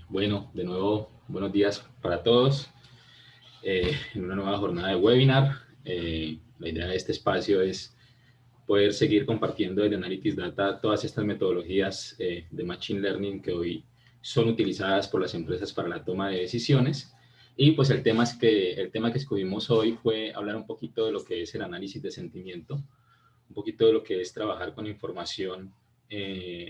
Bueno, de nuevo, buenos días para todos en una nueva jornada de webinar. La idea de este espacio es poder seguir compartiendo desde Analytics Data todas estas metodologías de Machine Learning que hoy son utilizadas por las empresas para la toma de decisiones. Y pues el tema que escogimos hoy fue hablar un poquito de lo que es el análisis de sentimiento, un poquito de lo que es trabajar con información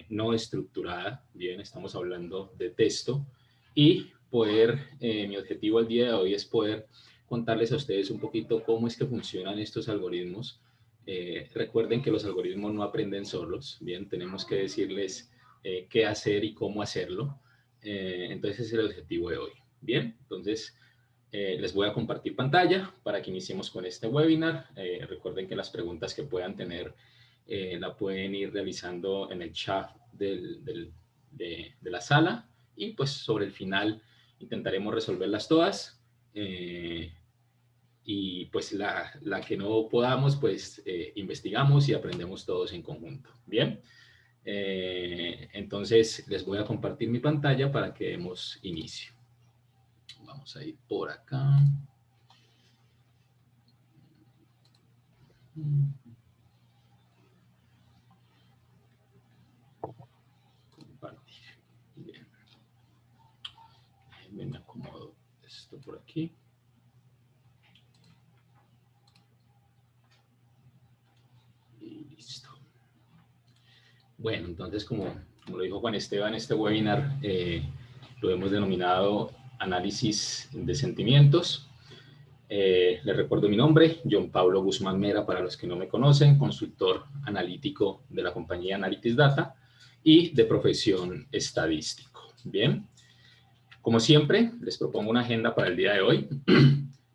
no estructurada. Bien, estamos hablando de texto y mi objetivo el día de hoy es poder contarles a ustedes un poquito cómo es que funcionan estos algoritmos. Recuerden que los algoritmos no aprenden solos, bien, tenemos que decirles qué hacer y cómo hacerlo. Entonces ese es el objetivo de hoy. Bien, entonces les voy a compartir pantalla para que iniciemos con este webinar. Recuerden que las preguntas que puedan tener la pueden ir realizando en el chat de la sala y pues sobre el final intentaremos resolverlas todas. Y pues la que no podamos, pues investigamos y aprendemos todos en conjunto. Bien, entonces les voy a compartir mi pantalla para que demos inicio. Vamos a ir por acá. Compartir. Bien. Me acomodo esto por aquí. Y listo. Bueno, entonces como lo dijo Juan Esteban, este webinar lo hemos denominado análisis de sentimientos. Les recuerdo mi nombre, John Pablo Guzmán Mera, para los que no me conocen, consultor analítico de la compañía Analytics Data y de profesión estadístico. Bien, como siempre, les propongo una agenda para el día de hoy.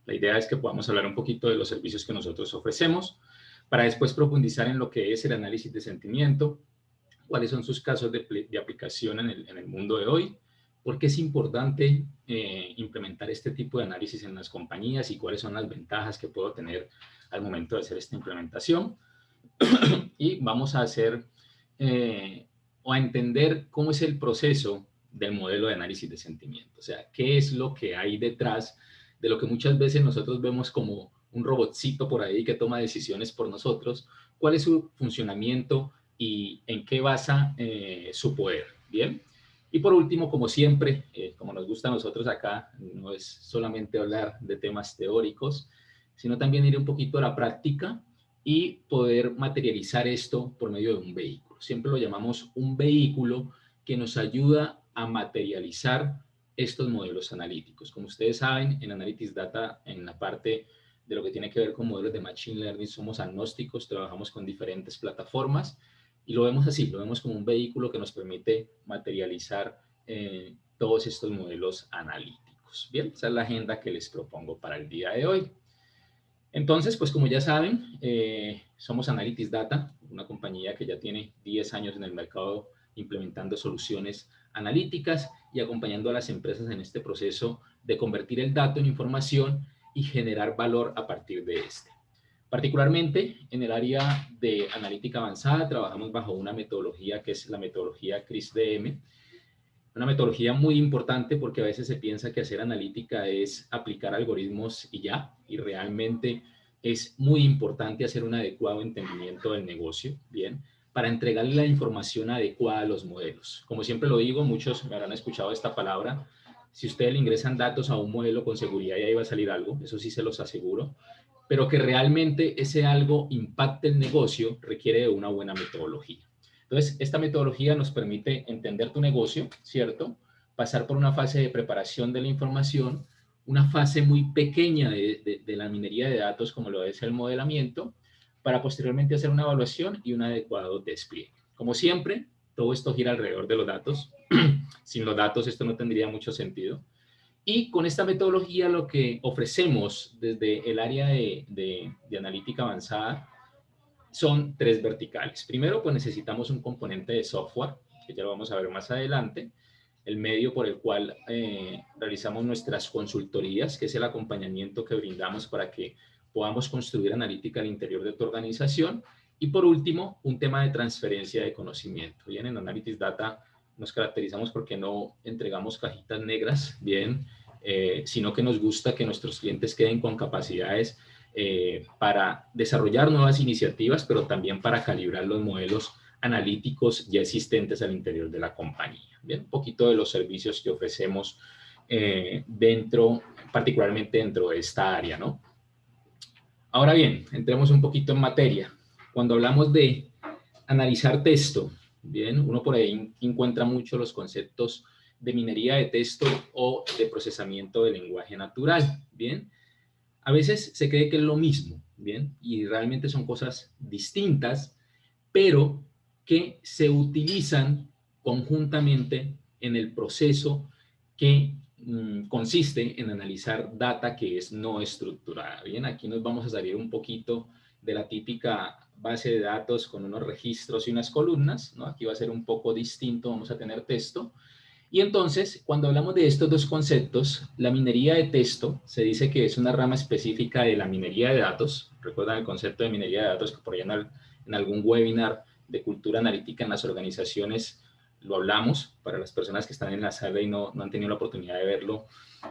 La idea es que podamos hablar un poquito de los servicios que nosotros ofrecemos, para después profundizar en lo que es el análisis de sentimiento, cuáles son sus casos de aplicación en el mundo de hoy, por qué es importante implementar este tipo de análisis en las compañías y cuáles son las ventajas que puedo tener al momento de hacer esta implementación. Y vamos a hacer o a entender cómo es el proceso del modelo de análisis de sentimiento. O sea, qué es lo que hay detrás de lo que muchas veces nosotros vemos como un robotcito por ahí que toma decisiones por nosotros, cuál es su funcionamiento y en qué basa su poder. Bien. Y por último, como siempre, como nos gusta a nosotros acá, no es solamente hablar de temas teóricos, sino también ir un poquito a la práctica y poder materializar esto por medio de un vehículo. Siempre lo llamamos un vehículo que nos ayuda a materializar estos modelos analíticos. Como ustedes saben, en Analytics Data, en la parte de lo que tiene que ver con modelos de Machine Learning, somos agnósticos, trabajamos con diferentes plataformas y lo vemos así, lo vemos como un vehículo que nos permite materializar todos estos modelos analíticos. Bien, esa es la agenda que les propongo para el día de hoy. Entonces, pues como ya saben, somos Analytics Data, una compañía que ya tiene 10 años en el mercado implementando soluciones analíticas y acompañando a las empresas en este proceso de convertir el dato en información y generar valor a partir de este. Particularmente en el área de analítica avanzada, trabajamos bajo una metodología que es la metodología CRISP-DM, una metodología muy importante porque a veces se piensa que hacer analítica es aplicar algoritmos y ya, y realmente es muy importante hacer un adecuado entendimiento del negocio, ¿bien? Para entregarle la información adecuada a los modelos. Como siempre lo digo, muchos me habrán escuchado esta palabra, si ustedes le ingresan datos a un modelo con seguridad ya iba a salir algo, eso sí se los aseguro, pero que realmente ese algo impacte el negocio requiere de una buena metodología. Entonces, esta metodología nos permite entender tu negocio, ¿cierto? Pasar por una fase de preparación de la información, una fase muy pequeña de la minería de datos, como lo es el modelamiento, para posteriormente hacer una evaluación y un adecuado despliegue. Como siempre, todo esto gira alrededor de los datos. Sin los datos esto no tendría mucho sentido. Y con esta metodología lo que ofrecemos desde el área de analítica avanzada son tres verticales. Primero, pues necesitamos un componente de software, que ya lo vamos a ver más adelante, el medio por el cual realizamos nuestras consultorías, que es el acompañamiento que brindamos para que podamos construir analítica al interior de tu organización. Y por último, un tema de transferencia de conocimiento. Bien, en Analytics Data nos caracterizamos porque no entregamos cajitas negras, bien, sino que nos gusta que nuestros clientes queden con capacidades para desarrollar nuevas iniciativas, pero también para calibrar los modelos analíticos ya existentes al interior de la compañía. Bien, un poquito de los servicios que ofrecemos particularmente dentro de esta área, ¿no? Ahora bien, entremos un poquito en materia. Cuando hablamos de analizar texto, bien, uno por ahí encuentra mucho los conceptos de minería de texto o de procesamiento de lenguaje natural, bien. A veces se cree que es lo mismo, bien, y realmente son cosas distintas, pero que se utilizan conjuntamente en el proceso que consiste en analizar data que es no estructurada. Bien, aquí nos vamos a salir un poquito de la típica base de datos con unos registros y unas columnas, ¿no? Aquí va a ser un poco distinto, vamos a tener texto. Y entonces, cuando hablamos de estos dos conceptos, la minería de texto se dice que es una rama específica de la minería de datos. ¿Recuerdan el concepto de minería de datos que por ahí en algún webinar de cultura analítica en las organizaciones lo hablamos? Para las personas que están en la sala y no han tenido la oportunidad de verlo,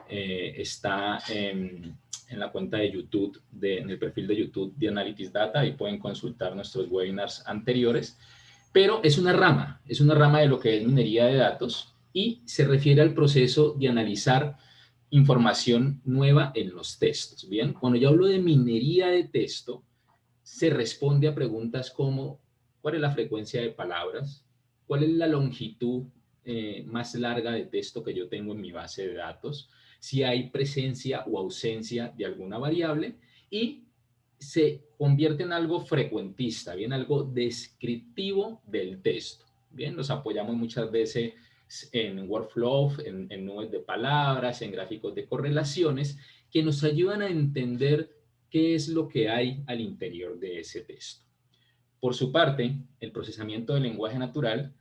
está en la cuenta de YouTube, en el perfil de YouTube de Analytics Data, y pueden consultar nuestros webinars anteriores. Pero es una rama de lo que es minería de datos y se refiere al proceso de analizar información nueva en los textos. Bien, cuando yo hablo de minería de texto, se responde a preguntas como ¿cuál es la frecuencia de palabras? ¿Cuál es la longitud más larga de texto que yo tengo en mi base de datos? Si hay presencia o ausencia de alguna variable, y se convierte en algo frecuentista, bien, algo descriptivo del texto. Bien, nos apoyamos muchas veces en workflow, en nubes de palabras, en gráficos de correlaciones, que nos ayudan a entender qué es lo que hay al interior de ese texto. Por su parte, el procesamiento del lenguaje natural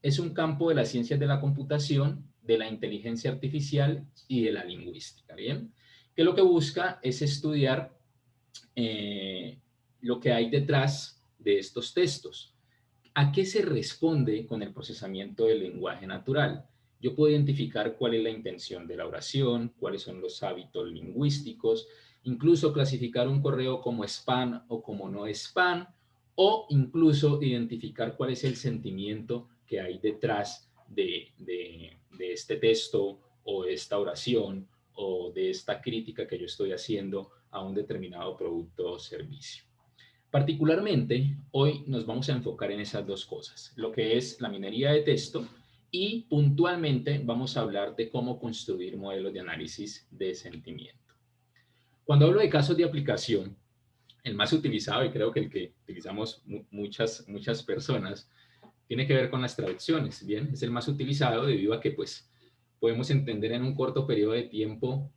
es un campo de las ciencias de la computación, de la inteligencia artificial y de la lingüística, ¿bien? Que lo que busca es estudiar lo que hay detrás de estos textos. ¿A qué se responde con el procesamiento del lenguaje natural? Yo puedo identificar cuál es la intención de la oración, cuáles son los hábitos lingüísticos, incluso clasificar un correo como spam o como no spam, o incluso identificar cuál es el sentimiento que hay detrás de este texto o de esta oración o de esta crítica que yo estoy haciendo a un determinado producto o servicio. Particularmente, hoy nos vamos a enfocar en esas dos cosas, lo que es la minería de texto, y puntualmente vamos a hablar de cómo construir modelos de análisis de sentimiento. Cuando hablo de casos de aplicación, el más utilizado, y creo que el que utilizamos muchas personas, tiene que ver con las traducciones, ¿bien? Es el más utilizado debido a que, pues, podemos entender en un corto periodo de tiempo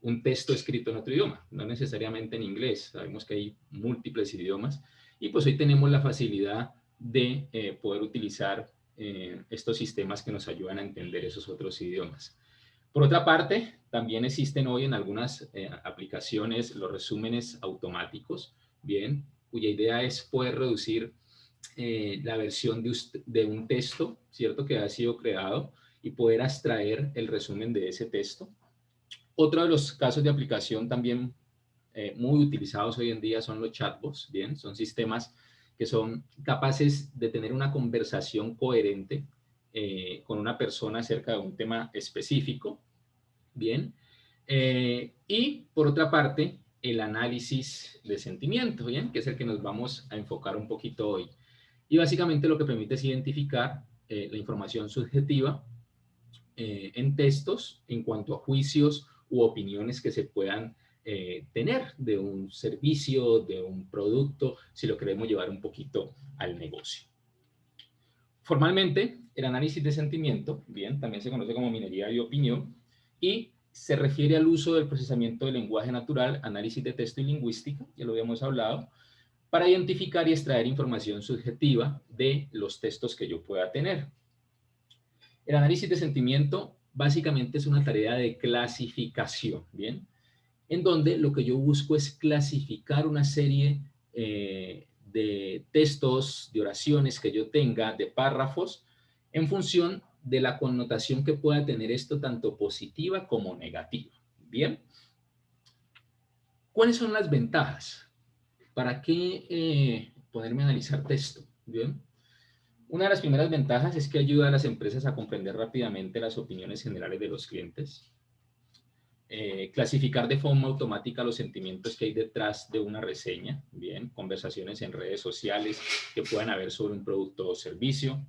un texto escrito en otro idioma, no necesariamente en inglés. Sabemos que hay múltiples idiomas y pues hoy tenemos la facilidad de poder utilizar estos sistemas que nos ayudan a entender esos otros idiomas. Por otra parte, también existen hoy en algunas aplicaciones los resúmenes automáticos, bien, cuya idea es poder reducir la versión de un texto, ¿cierto?, que ha sido creado, y poder extraer el resumen de ese texto. Otro de los casos de aplicación también muy utilizados hoy en día son los chatbots, ¿bien? Son sistemas que son capaces de tener una conversación coherente con una persona acerca de un tema específico, ¿bien? Y por otra parte, el análisis de sentimiento, ¿bien? Que es el que nos vamos a enfocar un poquito hoy. Y básicamente lo que permite es identificar la información subjetiva en textos en cuanto a juicios u opiniones que se puedan tener de un servicio, de un producto, si lo queremos llevar un poquito al negocio. Formalmente, el análisis de sentimiento, bien, también se conoce como minería de opinión, y se refiere al uso del procesamiento del lenguaje natural, análisis de texto y lingüística, ya lo habíamos hablado, para identificar y extraer información subjetiva de los textos que yo pueda tener. El análisis de sentimiento básicamente es una tarea de clasificación, ¿bien? En donde lo que yo busco es clasificar una serie de textos, de oraciones que yo tenga, de párrafos, en función de la connotación que pueda tener esto, tanto positiva como negativa. Bien, ¿cuáles son las ventajas? ¿Para qué ponerme a analizar texto? Bien, una de las primeras ventajas es que ayuda a las empresas a comprender rápidamente las opiniones generales de los clientes, clasificar de forma automática los sentimientos que hay detrás de una reseña, bien, conversaciones en redes sociales que puedan haber sobre un producto o servicio,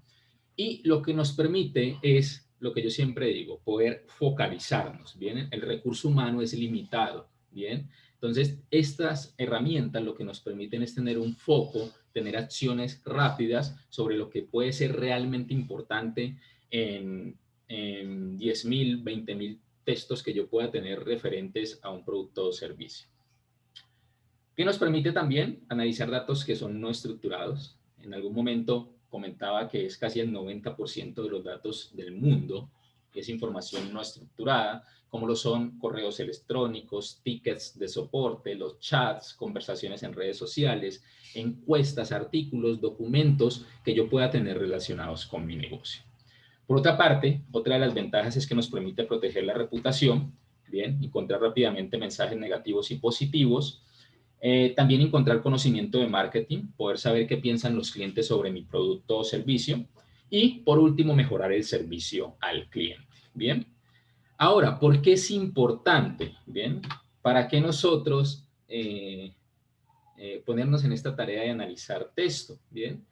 y lo que nos permite es, lo que yo siempre digo, poder focalizarnos, bien, el recurso humano es limitado, bien, entonces estas herramientas lo que nos permiten es tener un foco, tener acciones rápidas sobre lo que puede ser realmente importante en 10.000, 20.000 textos que yo pueda tener referentes a un producto o servicio. ¿Qué nos permite también? Analizar datos que son no estructurados. En algún momento comentaba que es casi el 90% de los datos del mundo, que es información no estructurada, como lo son correos electrónicos, tickets de soporte, los chats, conversaciones en redes sociales, encuestas, artículos, documentos que yo pueda tener relacionados con mi negocio. Por otra parte, otra de las ventajas es que nos permite proteger la reputación, bien, encontrar rápidamente mensajes negativos y positivos, también encontrar conocimiento de marketing, poder saber qué piensan los clientes sobre mi producto o servicio, y por último, mejorar el servicio al cliente, bien. Ahora, ¿por qué es importante? Bien, ¿para qué nosotros ponernos en esta tarea de analizar texto? Bien,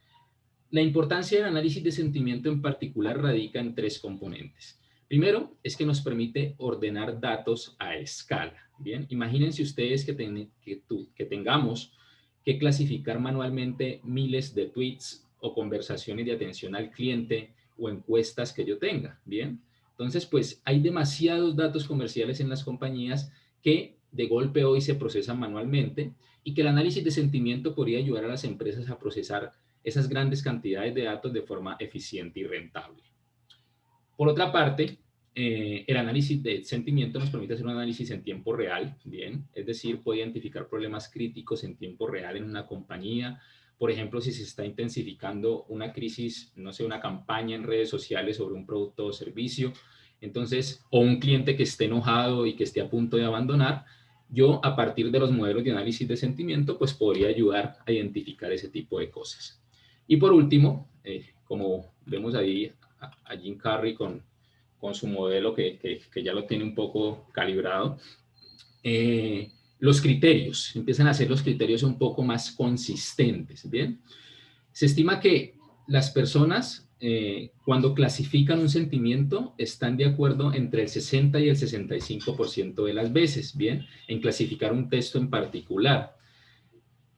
la importancia del análisis de sentimiento en particular radica en tres componentes. Primero, es que nos permite ordenar datos a escala. Bien, imagínense ustedes que tengamos que clasificar manualmente miles de tweets o conversaciones de atención al cliente o encuestas que yo tenga. Bien, entonces pues hay demasiados datos comerciales en las compañías que de golpe hoy se procesan manualmente y que el análisis de sentimiento podría ayudar a las empresas a procesar esas grandes cantidades de datos de forma eficiente y rentable. Por otra parte, el análisis de sentimiento nos permite hacer un análisis en tiempo real, bien, es decir, puede identificar problemas críticos en tiempo real en una compañía. Por ejemplo, si se está intensificando una crisis, no sé, una campaña en redes sociales sobre un producto o servicio, entonces, o un cliente que esté enojado y que esté a punto de abandonar, yo a partir de los modelos de análisis de sentimiento, pues podría ayudar a identificar ese tipo de cosas. Y por último, como vemos ahí a Jim Carrey con su modelo que ya lo tiene un poco calibrado, los criterios, empiezan a ser los criterios un poco más consistentes, ¿bien? Se estima que las personas, cuando clasifican un sentimiento, están de acuerdo entre el 60 y el 65% de las veces, ¿bien? En clasificar un texto en particular.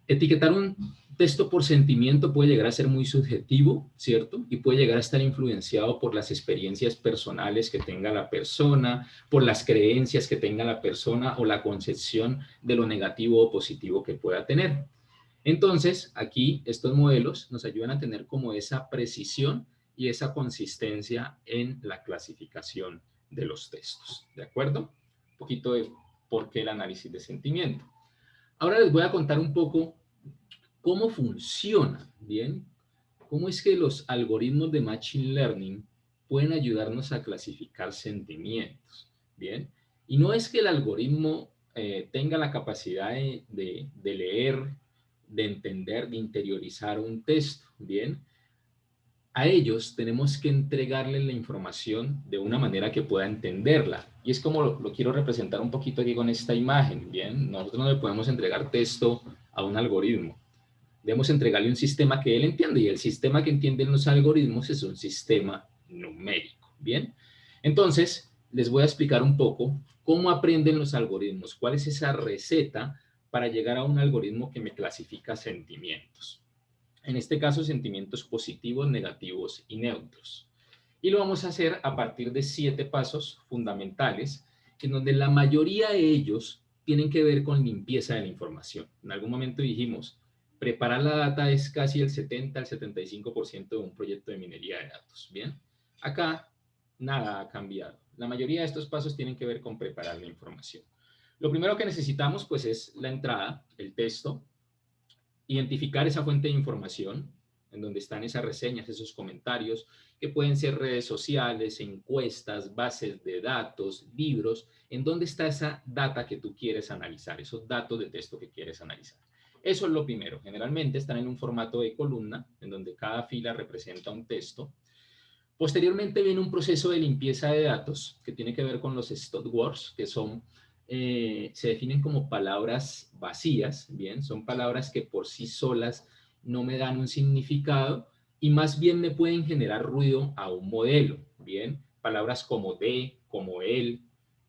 Etiquetar un texto por sentimiento puede llegar a ser muy subjetivo, ¿cierto? Y puede llegar a estar influenciado por las experiencias personales que tenga la persona, por las creencias que tenga la persona o la concepción de lo negativo o positivo que pueda tener. Entonces, aquí estos modelos nos ayudan a tener como esa precisión y esa consistencia en la clasificación de los textos, ¿de acuerdo? Un poquito de por qué el análisis de sentimiento. Ahora les voy a contar un poco cómo funciona, ¿bien? Cómo es que los algoritmos de Machine Learning pueden ayudarnos a clasificar sentimientos, ¿bien? Y no es que el algoritmo tenga la capacidad de leer, de entender, de interiorizar un texto, ¿bien? A ellos tenemos que entregarles la información de una manera que pueda entenderla. Y es como lo quiero representar un poquito aquí con esta imagen, ¿bien? Nosotros no le podemos entregar texto a un algoritmo. Debemos entregarle un sistema que él entiende, y el sistema que entienden los algoritmos es un sistema numérico, ¿bien? Entonces, les voy a explicar un poco cómo aprenden los algoritmos, cuál es esa receta para llegar a un algoritmo que me clasifica sentimientos. En este caso, sentimientos positivos, negativos y neutros. Y lo vamos a hacer a partir de 7 pasos fundamentales, en donde la mayoría de ellos tienen que ver con limpieza de la información. En algún momento dijimos, preparar la data es casi el 70 al 75% de un proyecto de minería de datos. Bien, acá nada ha cambiado. La mayoría de estos pasos tienen que ver con preparar la información. Lo primero que necesitamos pues es la entrada, el texto, identificar esa fuente de información, en donde están esas reseñas, esos comentarios, que pueden ser redes sociales, encuestas, bases de datos, libros, en donde está esa data que tú quieres analizar, esos datos de texto que quieres analizar. Eso es lo primero. Generalmente están en un formato de columna, en donde cada fila representa un texto. Posteriormente viene un proceso de limpieza de datos que tiene que ver con los stop words, que son, se definen como palabras vacías, ¿bien? Son palabras que por sí solas no me dan un significado y más bien me pueden generar ruido a un modelo, ¿bien? Palabras como de, como el,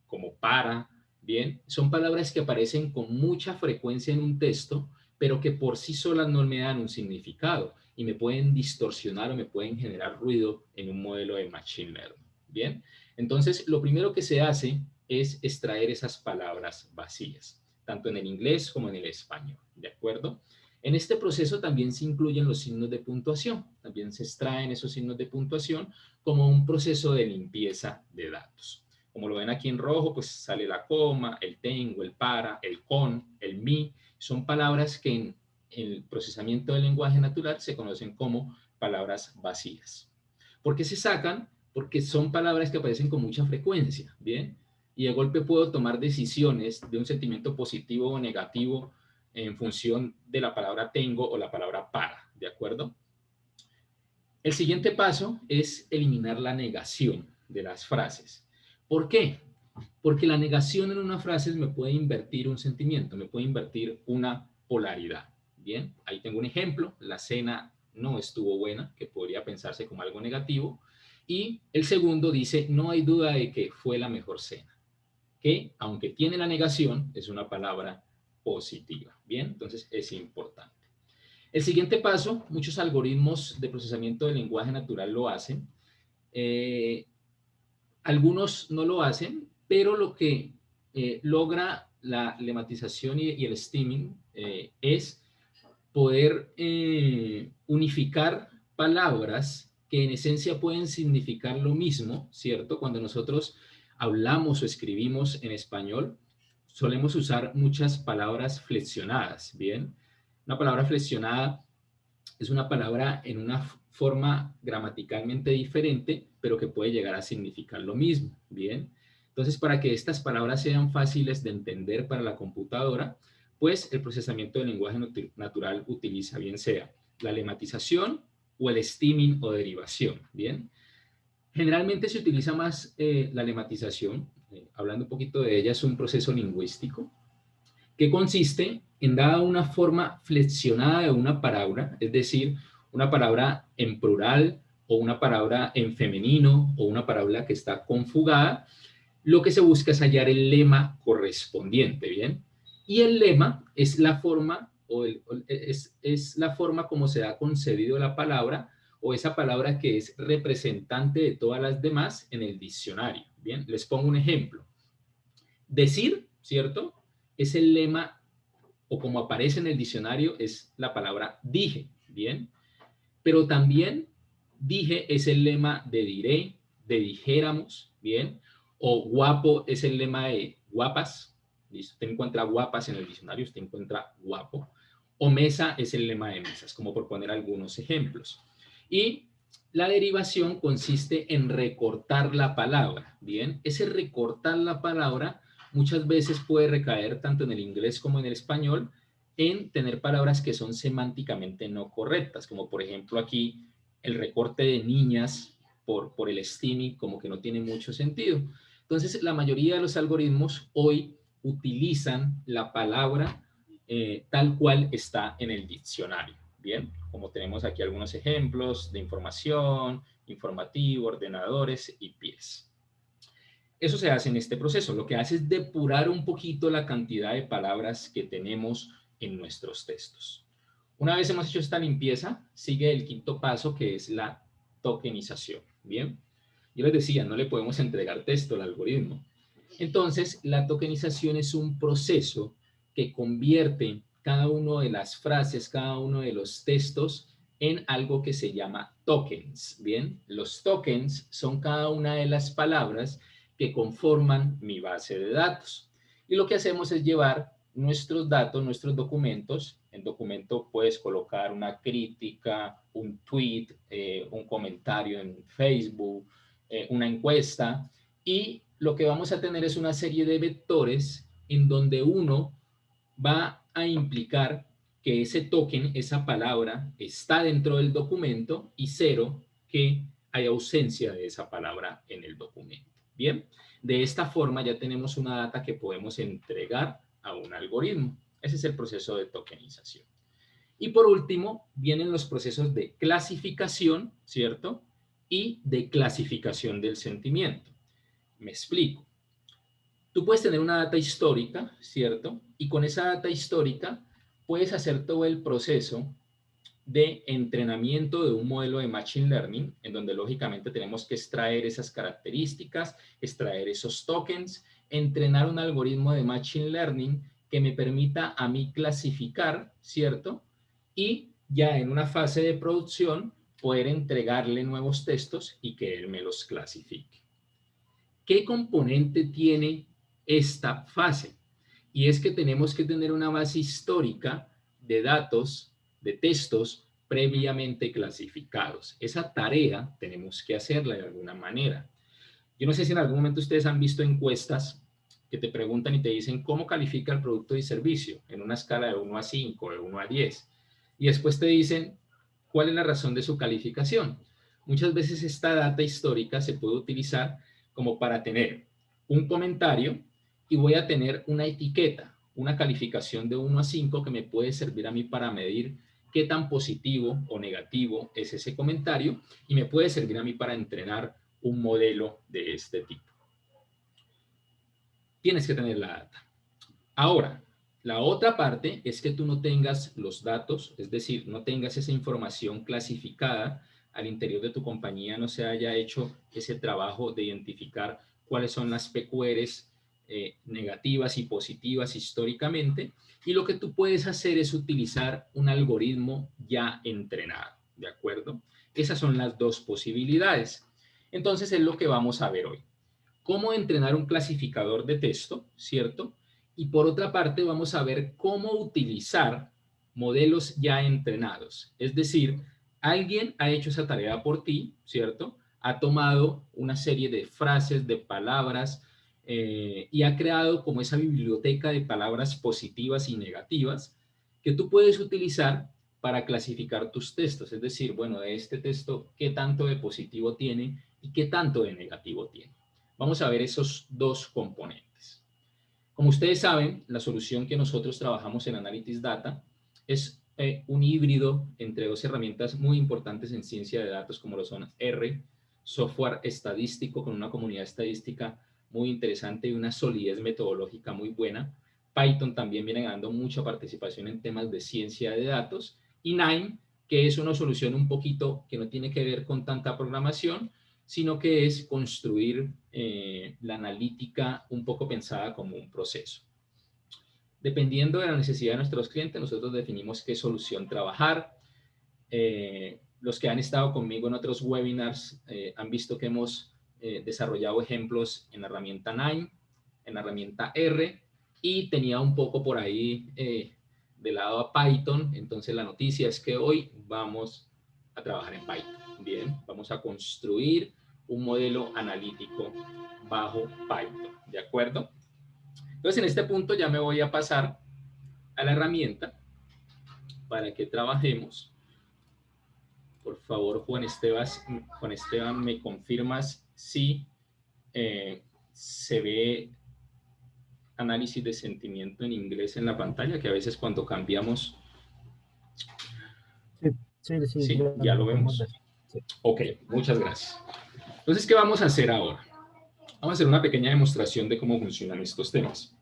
como para, ¿bien? Son palabras que aparecen con mucha frecuencia en un texto, pero que por sí solas no me dan un significado y me pueden distorsionar o me pueden generar ruido en un modelo de Machine Learning. Bien, entonces lo primero que se hace es extraer esas palabras vacías, tanto en el inglés como en el español, ¿de acuerdo? En este proceso también se incluyen los signos de puntuación, también se extraen esos signos de puntuación como un proceso de limpieza de datos. Como lo ven aquí en rojo, pues sale la coma, el tengo, el para, el con, el mi, son palabras que en el procesamiento del lenguaje natural se conocen como palabras vacías. ¿Por qué se sacan? Porque son palabras que aparecen con mucha frecuencia, ¿bien? Y de golpe puedo tomar decisiones de un sentimiento positivo o negativo en función de la palabra tengo o la palabra para, ¿de acuerdo? El siguiente paso es eliminar la negación de las frases. ¿Por qué? Porque la negación en una frase me puede invertir un sentimiento, me puede invertir una polaridad. Bien, ahí tengo un ejemplo, la cena no estuvo buena, que podría pensarse como algo negativo, y el segundo dice, no hay duda de que fue la mejor cena, que aunque tiene la negación, es una palabra positiva. Bien, entonces es importante. El siguiente paso, muchos algoritmos de procesamiento del lenguaje natural lo hacen. Algunos no lo hacen, pero lo que logra la lematización y el steaming es poder unificar palabras que en esencia pueden significar lo mismo, ¿cierto? Cuando nosotros hablamos o escribimos en español, solemos usar muchas palabras flexionadas, ¿bien? Una palabra flexionada es una palabra en una forma gramaticalmente diferente, pero que puede llegar a significar lo mismo, ¿bien? Entonces, para que estas palabras sean fáciles de entender para la computadora, pues el procesamiento del lenguaje natural utiliza bien sea la lematización o el steaming o derivación, ¿bien? Generalmente se utiliza más la lematización, hablando un poquito de ella, es un proceso lingüístico que consiste en dar una forma flexionada de una palabra, es decir, una palabra en plural o una palabra en femenino o una palabra que está conjugada, lo que se busca es hallar el lema correspondiente, ¿bien? Y el lema es la forma es la forma como se ha concebido la palabra o esa palabra que es representante de todas las demás en el diccionario, ¿bien? Les pongo un ejemplo. Decir, ¿cierto? Es el lema, o como aparece en el diccionario, es la palabra dije, ¿bien? Pero también dije es el lema de diré, de dijéramos, ¿bien? O guapo es el lema de guapas, usted encuentra guapas en el diccionario, usted encuentra guapo. O mesa es el lema de mesas, como por poner algunos ejemplos. Y la derivación consiste en recortar la palabra, ¿bien? Ese recortar la palabra muchas veces puede recaer tanto en el inglés como en el español en tener palabras que son semánticamente no correctas, como por ejemplo aquí el recorte de niñas por el steaming como que no tiene mucho sentido. Entonces, la mayoría de los algoritmos hoy utilizan la palabra tal cual está en el diccionario. Bien, como tenemos aquí algunos ejemplos de información, informativo, ordenadores y pies. Eso se hace en este proceso. Lo que hace es depurar un poquito la cantidad de palabras que tenemos en nuestros textos. Una vez hemos hecho esta limpieza, sigue el quinto paso, que es la tokenización. Bien, yo les decía, no le podemos entregar texto al algoritmo. Entonces, la tokenización es un proceso que convierte cada una de las frases, cada uno de los textos en algo que se llama tokens. Bien, los tokens son cada una de las palabras que conforman mi base de datos. Y lo que hacemos es llevar nuestros datos, nuestros documentos En documento puedes colocar una crítica, un tweet, un comentario en Facebook, una encuesta, y lo que vamos a tener es una serie de vectores en donde uno va a implicar que ese token, esa palabra, está dentro del documento, y 0, que hay ausencia de esa palabra en el documento. Bien, de esta forma ya tenemos una data que podemos entregar a un algoritmo. Ese es el proceso de tokenización. Y por último, vienen los procesos de clasificación, ¿cierto? Y de clasificación del sentimiento. Me explico. Tú puedes tener una data histórica, ¿cierto? Y con esa data histórica puedes hacer todo el proceso de entrenamiento de un modelo de Machine Learning, en donde lógicamente tenemos que extraer esas características, extraer esos tokens, entrenar un algoritmo de Machine Learning que me permita a mí clasificar, ¿cierto? Y ya en una fase de producción poder entregarle nuevos textos y que él me los clasifique. ¿Qué componente tiene esta fase? Y es que tenemos que tener una base histórica de datos, de textos previamente clasificados. Esa tarea tenemos que hacerla de alguna manera. Yo no sé si en algún momento ustedes han visto encuestas que te preguntan y te dicen cómo califica el producto y servicio en una escala de 1 a 5, de 1 a 10. Y después te dicen cuál es la razón de su calificación. Muchas veces esta data histórica se puede utilizar como para tener un comentario, y voy a tener una etiqueta, una calificación de 1 a 5 que me puede servir a mí para medir qué tan positivo o negativo es ese comentario, y me puede servir a mí para entrenar un modelo de este tipo. Tienes que tener la data. Ahora, la otra parte es que tú no tengas los datos, es decir, no tengas esa información clasificada al interior de tu compañía, no se haya hecho ese trabajo de identificar cuáles son las PQRs negativas y positivas históricamente, y lo que tú puedes hacer es utilizar un algoritmo ya entrenado, ¿de acuerdo? Esas son las dos posibilidades. Entonces es lo que vamos a ver hoy. Cómo entrenar un clasificador de texto, ¿cierto? Y por otra parte vamos a ver cómo utilizar modelos ya entrenados. Es decir, alguien ha hecho esa tarea por ti, ¿cierto? Ha tomado una serie de frases, de palabras, y ha creado como esa biblioteca de palabras positivas y negativas que tú puedes utilizar para clasificar tus textos. Es decir, bueno, de este texto, ¿qué tanto de positivo tiene y qué tanto de negativo tiene? Vamos a ver esos dos componentes. Como ustedes saben, la solución que nosotros trabajamos en Analytics Data es un híbrido entre dos herramientas muy importantes en ciencia de datos, como lo son R, software estadístico con una comunidad estadística muy interesante y una solidez metodológica muy buena. Python también viene ganando mucha participación en temas de ciencia de datos. Y Nine, que es una solución un poquito que no tiene que ver con tanta programación, sino que es construir la analítica un poco pensada como un proceso. Dependiendo de la necesidad de nuestros clientes, nosotros definimos qué solución trabajar. Los que han estado conmigo en otros webinars han visto que hemos desarrollado ejemplos en la herramienta Nine, en la herramienta R, y tenía un poco por ahí de lado a Python. Entonces la noticia es que hoy vamos a trabajar en Python. Bien, vamos a construir un modelo analítico bajo Python, ¿de acuerdo? Entonces en este punto ya me voy a pasar a la herramienta para que trabajemos. Por favor, Juan Esteban, ¿me confirmas si se ve análisis de sentimiento en inglés en la pantalla? Que a veces cuando cambiamos... Sí, ya lo vemos. Sí. Ok, muchas gracias. Entonces, ¿qué vamos a hacer ahora? Vamos a hacer una pequeña demostración de cómo funcionan estos temas.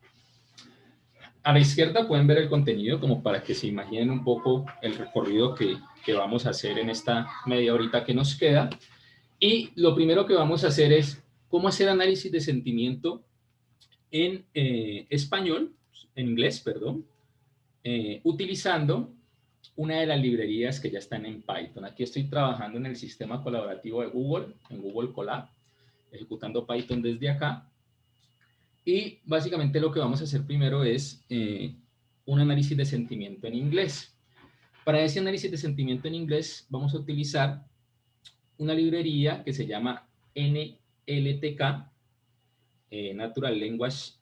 A la izquierda pueden ver el contenido como para que se imaginen un poco el recorrido que vamos a hacer en esta media horita que nos queda. Y lo primero que vamos a hacer es cómo hacer análisis de sentimiento en español, en inglés, perdón, utilizando una de las librerías que ya están en Python. Aquí estoy trabajando en el sistema colaborativo de Google, en Google Colab, ejecutando Python desde acá. Y básicamente lo que vamos a hacer primero es un análisis de sentimiento en inglés. Para ese análisis de sentimiento en inglés vamos a utilizar una librería que se llama NLTK, Natural Language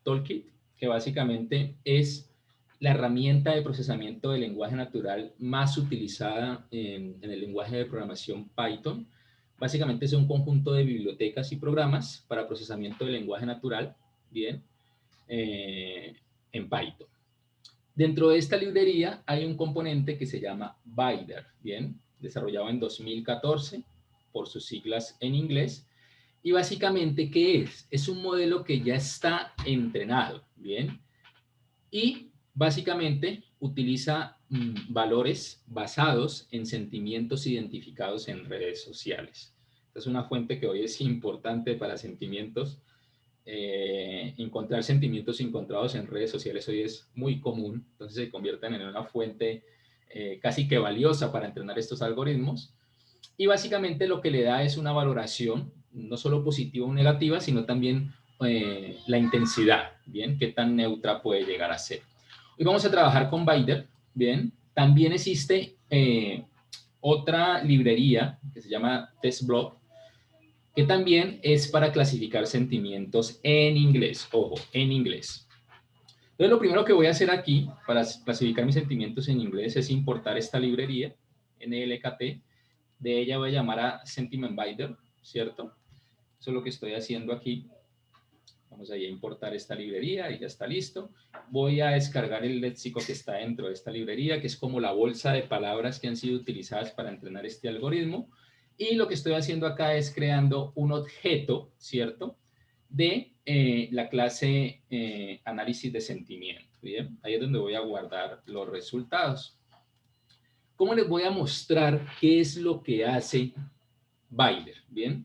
Toolkit, que básicamente es la herramienta de procesamiento del lenguaje natural más utilizada en el lenguaje de programación Python. Básicamente es un conjunto de bibliotecas y programas para procesamiento del lenguaje natural, bien, en Python. Dentro de esta librería hay un componente que se llama Vider, bien, desarrollado en 2014 por sus siglas en inglés. Y básicamente, ¿qué es? Es un modelo que ya está entrenado, bien, y básicamente utiliza valores basados en sentimientos identificados en redes sociales. Esta es una fuente que hoy es importante para sentimientos. Encontrar sentimientos encontrados en redes sociales hoy es muy común, entonces se convierten en una fuente casi que valiosa para entrenar estos algoritmos. Y básicamente lo que le da es una valoración, no solo positiva o negativa, sino también la intensidad, ¿bien? Qué tan neutra puede llegar a ser. Hoy vamos a trabajar con Vider, ¿bien? También existe otra librería que se llama TestBlock, que también es para clasificar sentimientos en inglés, ojo, en inglés. Entonces, lo primero que voy a hacer aquí para clasificar mis sentimientos en inglés es importar esta librería, NLKT. De ella voy a llamar a Sentiment Binder, ¿cierto? Eso es lo que estoy haciendo aquí. Vamos a importar esta librería y ya está listo. Voy a descargar el léxico que está dentro de esta librería, que es como la bolsa de palabras que han sido utilizadas para entrenar este algoritmo. Y lo que estoy haciendo acá es creando un objeto, ¿cierto?, de la clase análisis de sentimiento. ¿Bien? Ahí es donde voy a guardar los resultados. ¿Cómo les voy a mostrar qué es lo que hace Vider? Bien,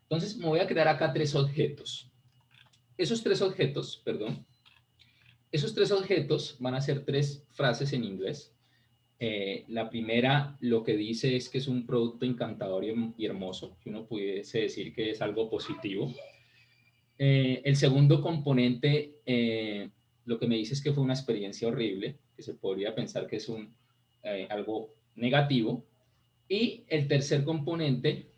entonces me voy a crear acá tres objetos. Esos tres objetos van a ser tres frases en inglés. La primera lo que dice es que es un producto encantador y hermoso, que uno pudiese decir que es algo positivo. El segundo componente lo que me dice es que fue una experiencia horrible, que se podría pensar que es algo negativo. Y el tercer componente,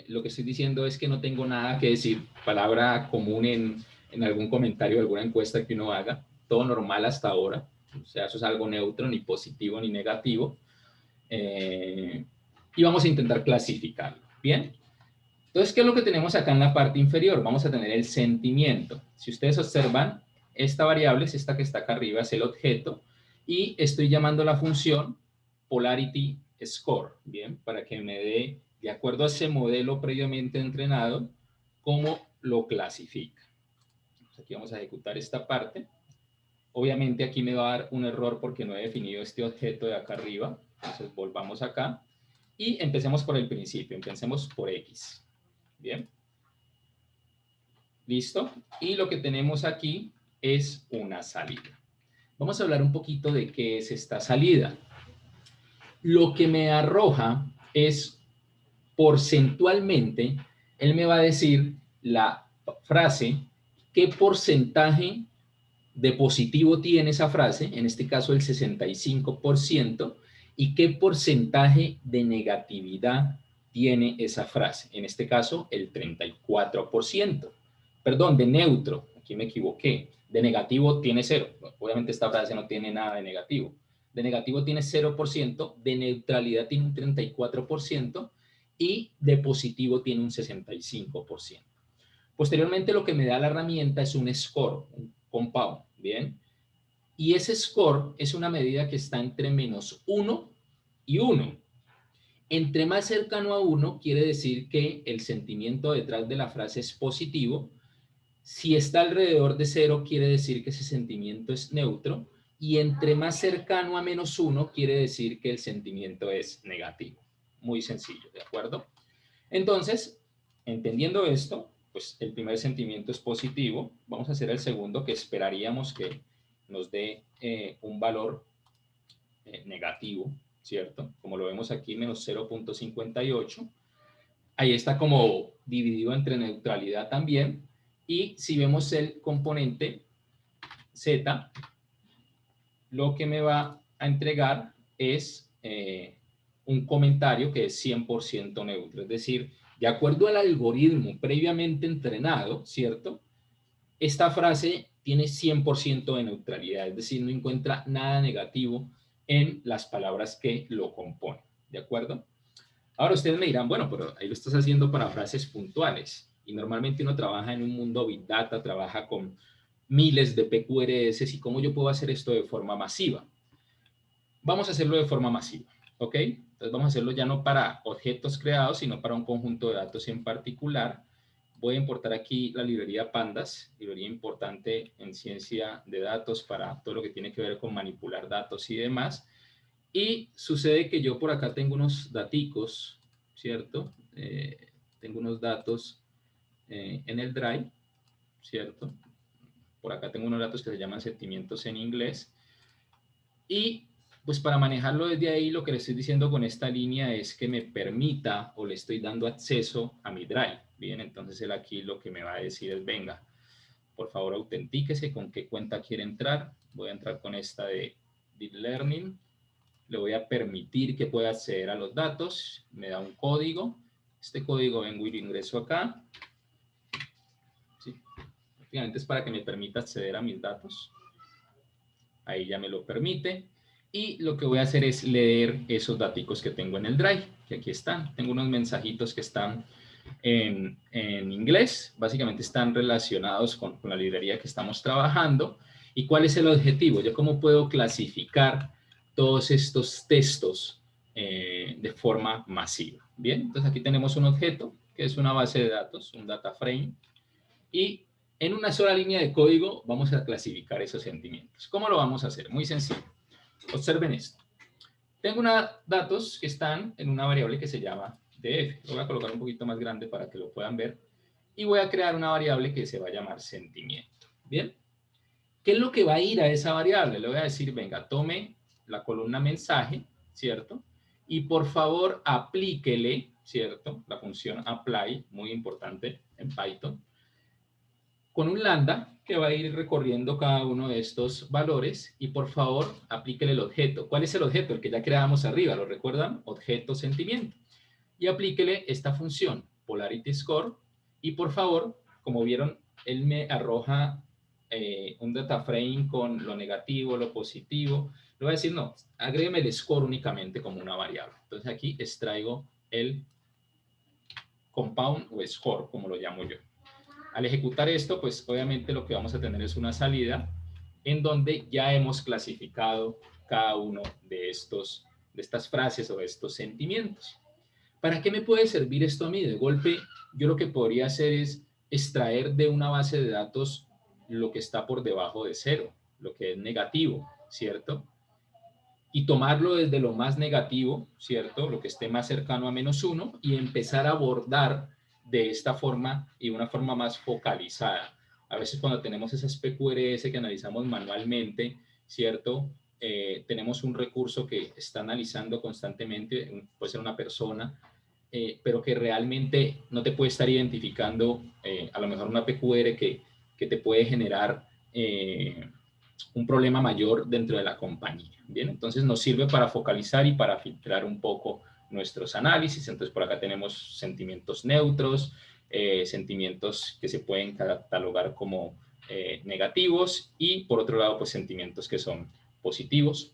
lo que estoy diciendo es que no tengo nada que decir, palabra común en algún comentario, alguna encuesta que uno haga, todo normal hasta ahora, o sea, eso es algo neutro, ni positivo ni negativo, y vamos a intentar clasificarlo, ¿bien? Entonces, ¿qué es lo que tenemos acá en la parte inferior? Vamos a tener el sentimiento. Si ustedes observan, esta variable es esta que está acá arriba, es el objeto, y estoy llamando la función polarity score, ¿bien? Para que me dé, de acuerdo a ese modelo previamente entrenado, cómo lo clasifica. Entonces, aquí vamos a ejecutar esta parte. Obviamente aquí me va a dar un error porque no he definido este objeto de acá arriba. Entonces volvamos acá y empecemos por el principio. Empecemos por X. Bien. Listo. Y lo que tenemos aquí es una salida. Vamos a hablar un poquito de qué es esta salida. Lo que me arroja es porcentualmente, él me va a decir la frase, qué porcentaje de positivo tiene esa frase, en este caso el 65%, y qué porcentaje de negatividad tiene esa frase, en este caso el 34%. Perdón, de neutro, aquí me equivoqué, de negativo tiene 0, obviamente esta frase no tiene nada de negativo, de negativo tiene 0%, de neutralidad tiene un 34% y de positivo tiene un 65%. Posteriormente lo que me da la herramienta es un score, un compound, ¿bien? Y ese score es una medida que está entre -1 y 1. Entre más cercano a 1 quiere decir que el sentimiento detrás de la frase es positivo. Si está alrededor de 0 quiere decir que ese sentimiento es neutro. Y entre más cercano a -1 quiere decir que el sentimiento es negativo. Muy sencillo, ¿de acuerdo? Entonces, entendiendo esto, pues el primer sentimiento es positivo. Vamos a hacer el segundo, que esperaríamos que nos dé un valor negativo, ¿cierto? Como lo vemos aquí, menos 0.58. Ahí está como dividido entre neutralidad también. Y si vemos el componente Z, lo que me va a entregar es un comentario que es 100% neutro. Es decir, de acuerdo al algoritmo previamente entrenado, ¿cierto? Esta frase tiene 100% de neutralidad, es decir, no encuentra nada negativo en las palabras que lo componen, ¿de acuerdo? Ahora ustedes me dirán, bueno, pero ahí lo estás haciendo para frases puntuales. Y normalmente uno trabaja en un mundo Big Data, trabaja con miles de PQRS, y cómo yo puedo hacer esto de forma masiva. Vamos a hacerlo de forma masiva, ¿ok? Entonces vamos a hacerlo ya no para objetos creados, sino para un conjunto de datos en particular. Voy a importar aquí la librería Pandas, librería importante en ciencia de datos para todo lo que tiene que ver con manipular datos y demás. Y sucede que yo por acá tengo unos daticos, ¿cierto? Tengo unos datos en el Drive, ¿cierto? Por acá tengo unos datos que se llaman sentimientos en inglés. Y pues para manejarlo desde ahí, lo que le estoy diciendo con esta línea es que me permita o le estoy dando acceso a mi Drive. Bien, entonces él aquí lo que me va a decir es, venga, por favor autentíquese, con qué cuenta quiere entrar. Voy a entrar con esta de Deep Learning. Le voy a permitir que pueda acceder a los datos. Me da un código. Este código vengo y lo ingreso acá. ¿Sí? Prácticamente es para que me permita acceder a mis datos. Ahí ya me lo permite. Y lo que voy a hacer es leer esos datos que tengo en el Drive, que aquí están. Tengo unos mensajitos que están en inglés. Básicamente están relacionados con la librería que estamos trabajando. ¿Y cuál es el objetivo? Yo cómo puedo clasificar todos estos textos de forma masiva. Bien, entonces aquí tenemos un objeto que es una base de datos, un data frame, y en una sola línea de código vamos a clasificar esos sentimientos. ¿Cómo lo vamos a hacer? Muy sencillo. Observen esto. Tengo datos que están en una variable que se llama df. Lo voy a colocar un poquito más grande para que lo puedan ver. Y voy a crear una variable que se va a llamar sentimiento. ¿Bien? ¿Qué es lo que va a ir a esa variable? Le voy a decir, venga, tome la columna mensaje, ¿cierto? Y por favor aplíquele, ¿cierto? La función apply, muy importante en Python, con un lambda que va a ir recorriendo cada uno de estos valores y por favor aplíquele el objeto. ¿Cuál es el objeto? El que ya creábamos arriba, ¿lo recuerdan? Objeto sentimiento. Y aplíquele esta función, polarity score, y por favor, como vieron, él me arroja un data frame con lo negativo, lo positivo. Le voy a decir, no, agrégueme el score únicamente como una variable. Entonces aquí extraigo el compound o score, como lo llamo yo. Al ejecutar esto, pues obviamente lo que vamos a tener es una salida en donde ya hemos clasificado cada uno de estas frases o de estos sentimientos. ¿Para qué me puede servir esto a mí? De golpe, yo lo que podría hacer es extraer de una base de datos lo que está por debajo de cero, lo que es negativo, ¿cierto? Y tomarlo desde lo más negativo, ¿cierto? Lo que esté más cercano a -1 y empezar a abordar de esta forma y una forma más focalizada. A veces cuando tenemos esas PQRS que analizamos manualmente, ¿cierto? Tenemos un recurso que está analizando constantemente, puede ser una persona, pero que realmente no te puede estar identificando a lo mejor una PQR que te puede generar un problema mayor dentro de la compañía. Bien, entonces nos sirve para focalizar y para filtrar un poco nuestros análisis. Entonces por acá tenemos sentimientos neutros, sentimientos que se pueden catalogar como negativos y por otro lado pues sentimientos que son positivos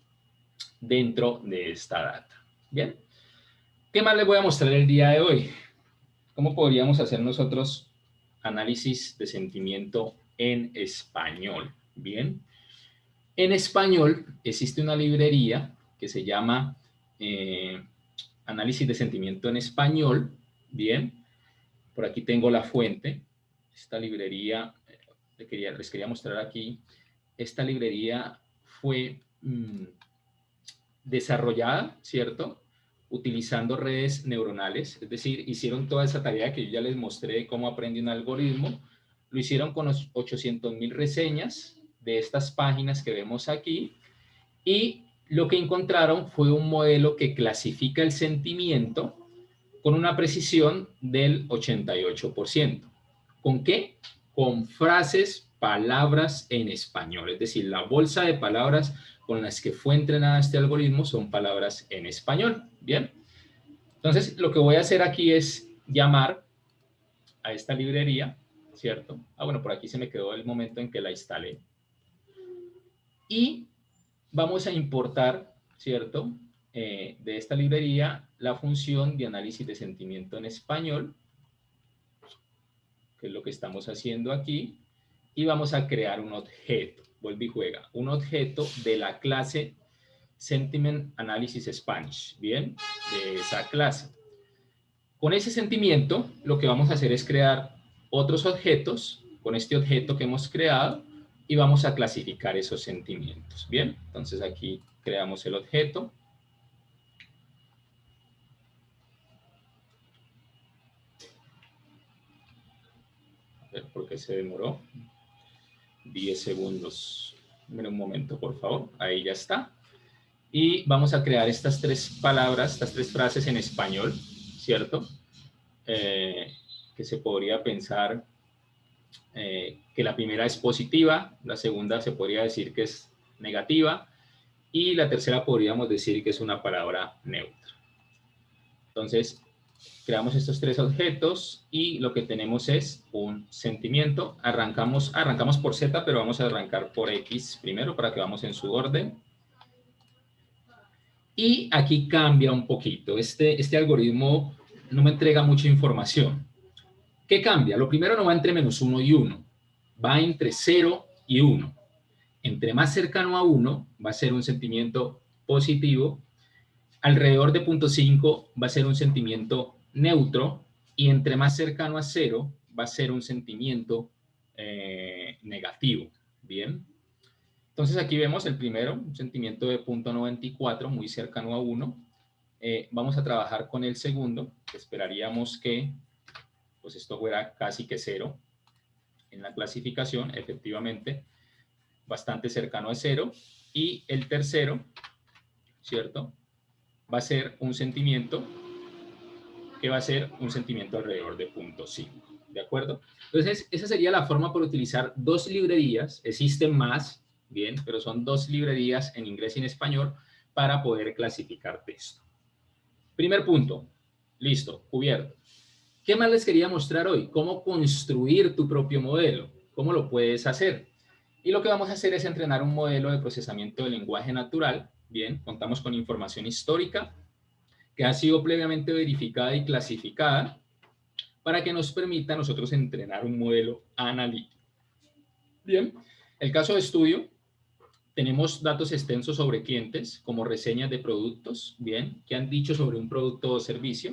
dentro de esta data. Bien, ¿qué más les voy a mostrar el día de hoy? ¿Cómo podríamos hacer nosotros análisis de sentimiento en español? Bien, en español existe una librería que se llama Análisis de Sentimiento en Español. Bien, por aquí tengo la fuente. Esta librería, les quería mostrar aquí, esta librería fue desarrollada, ¿cierto? Utilizando redes neuronales, es decir, hicieron toda esa tarea que yo ya les mostré de cómo aprende un algoritmo, lo hicieron con 800,000 reseñas de estas páginas que vemos aquí y lo que encontraron fue un modelo que clasifica el sentimiento con una precisión del 88%. ¿Con qué? Con frases palabras en español. Es decir, la bolsa de palabras con las que fue entrenada este algoritmo son palabras en español. Bien. Entonces, lo que voy a hacer aquí es llamar a esta librería, ¿cierto? Ah, bueno, por aquí se me quedó el momento en que la instalé. Y vamos a importar, ¿cierto? De esta librería la función de análisis de sentimiento en español, que es lo que estamos haciendo aquí, y vamos a crear un objeto, vuelve y juega, un objeto de la clase Sentiment Analysis Spanish, ¿bien? De esa clase. Con ese sentimiento, lo que vamos a hacer es crear otros objetos con este objeto que hemos creado y vamos a clasificar esos sentimientos, ¿bien? Entonces aquí creamos el objeto. A ver por qué se demoró. 10 segundos. Un momento, por favor. Ahí ya está. Y vamos a crear estas tres palabras, estas tres frases en español, ¿cierto? Que se podría pensar que la primera es positiva, la segunda se podría decir que es negativa y la tercera podríamos decir que es una palabra neutra. Entonces, creamos estos tres objetos y lo que tenemos es un sentimiento. Arrancamos por Z, pero vamos a arrancar por X primero para que vamos en su orden. Y aquí cambia un poquito. Este algoritmo no me entrega mucha información. ¿Qué cambia? Lo primero no va entre -1 y 1. Va entre 0 y 1. Entre más cercano a 1 va a ser un sentimiento positivo. Alrededor de 0.5 va a ser un sentimiento neutro. Y entre más cercano a 0 va a ser un sentimiento negativo. Bien. Entonces aquí vemos el primero, un sentimiento de 0.94, muy cercano a 1. Vamos a trabajar con el segundo, que esperaríamos que pues esto fuera casi que 0 en la clasificación, efectivamente, bastante cercano a 0. Y el tercero, ¿cierto? Va a ser un sentimiento que va a ser un sentimiento alrededor de 0.5, ¿de acuerdo? Entonces, esa sería la forma por utilizar dos librerías, existen más, bien, pero son dos librerías en inglés y en español para poder clasificar texto. Primer punto, listo, cubierto. ¿Qué más les quería mostrar hoy? Cómo construir tu propio modelo, cómo lo puedes hacer. Y lo que vamos a hacer es entrenar un modelo de procesamiento de lenguaje natural. Bien, contamos con información histórica que ha sido previamente verificada y clasificada para que nos permita a nosotros entrenar un modelo analítico. Bien, el caso de estudio, tenemos datos extensos sobre clientes, como reseñas de productos, bien, que han dicho sobre un producto o servicio,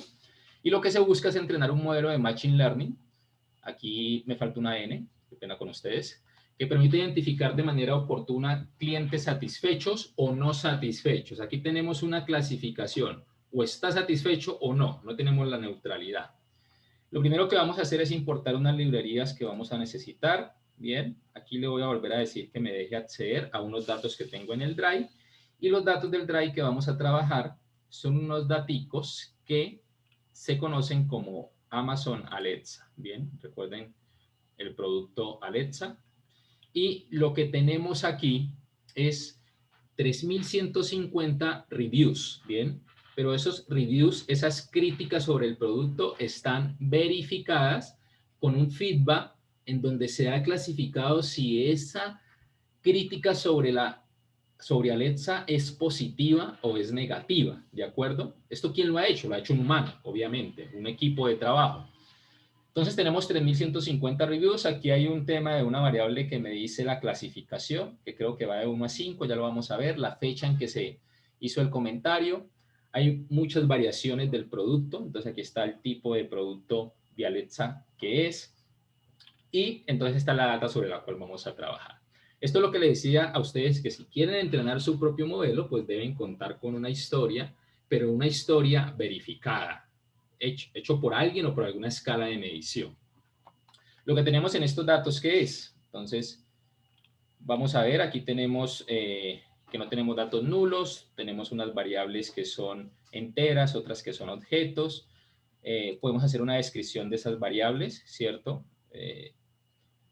y lo que se busca es entrenar un modelo de Machine Learning, aquí me falta una N, qué pena con ustedes, que permite identificar de manera oportuna clientes satisfechos o no satisfechos. Aquí tenemos una clasificación, o está satisfecho o no, no tenemos la neutralidad. Lo primero que vamos a hacer es importar unas librerías que vamos a necesitar. Bien, aquí le voy a volver a decir que me deje acceder a unos datos que tengo en el Drive. Y los datos del Drive que vamos a trabajar son unos daticos que se conocen como Amazon Alexa. Bien, recuerden el producto Alexa. Y lo que tenemos aquí es 3.150 reviews. Bien, pero esos reviews, esas críticas sobre el producto están verificadas con un feedback en donde se ha clasificado si esa crítica sobre Alexa es positiva o es negativa, ¿de acuerdo? ¿Esto quién lo ha hecho? Lo ha hecho un humano, obviamente, un equipo de trabajo. Entonces tenemos 3.150 reviews. Aquí hay un tema de una variable que me dice la clasificación, que creo que va de 1 a 5, ya lo vamos a ver, la fecha en que se hizo el comentario. Hay muchas variaciones del producto, entonces aquí está el tipo de producto de Alexa que es, y entonces está la data sobre la cual vamos a trabajar. Esto es lo que le decía a ustedes, que si quieren entrenar su propio modelo, pues deben contar con una historia, pero una historia verificada, hecho por alguien o por alguna escala de medición. Lo que tenemos en estos datos, ¿qué es? Entonces, vamos a ver, aquí tenemos que no tenemos datos nulos, tenemos unas variables que son enteras, otras que son objetos. Podemos hacer una descripción de esas variables, ¿cierto?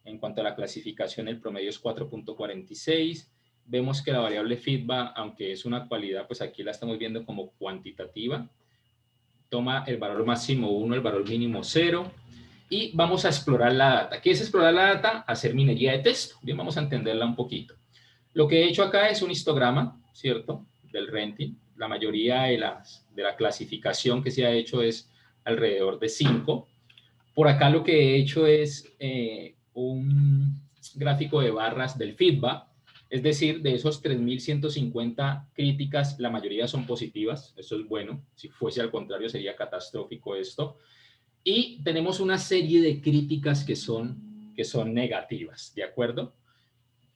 En cuanto a la clasificación, el promedio es 4.46. Vemos que la variable feedback, aunque es una cualidad, pues aquí la estamos viendo como cuantitativa. Toma el valor máximo 1, el valor mínimo 0. Y vamos a explorar la data. ¿Qué es explorar la data? Hacer minería de texto. Bien, vamos a entenderla un poquito. Lo que he hecho acá es un histograma, ¿cierto? Del renting. La mayoría de la clasificación que se ha hecho es alrededor de 5. Por acá lo que he hecho es un gráfico de barras del feedback, es decir, de esos 3.150 críticas, la mayoría son positivas, eso es bueno, si fuese al contrario sería catastrófico esto, y tenemos una serie de críticas que son negativas, ¿de acuerdo?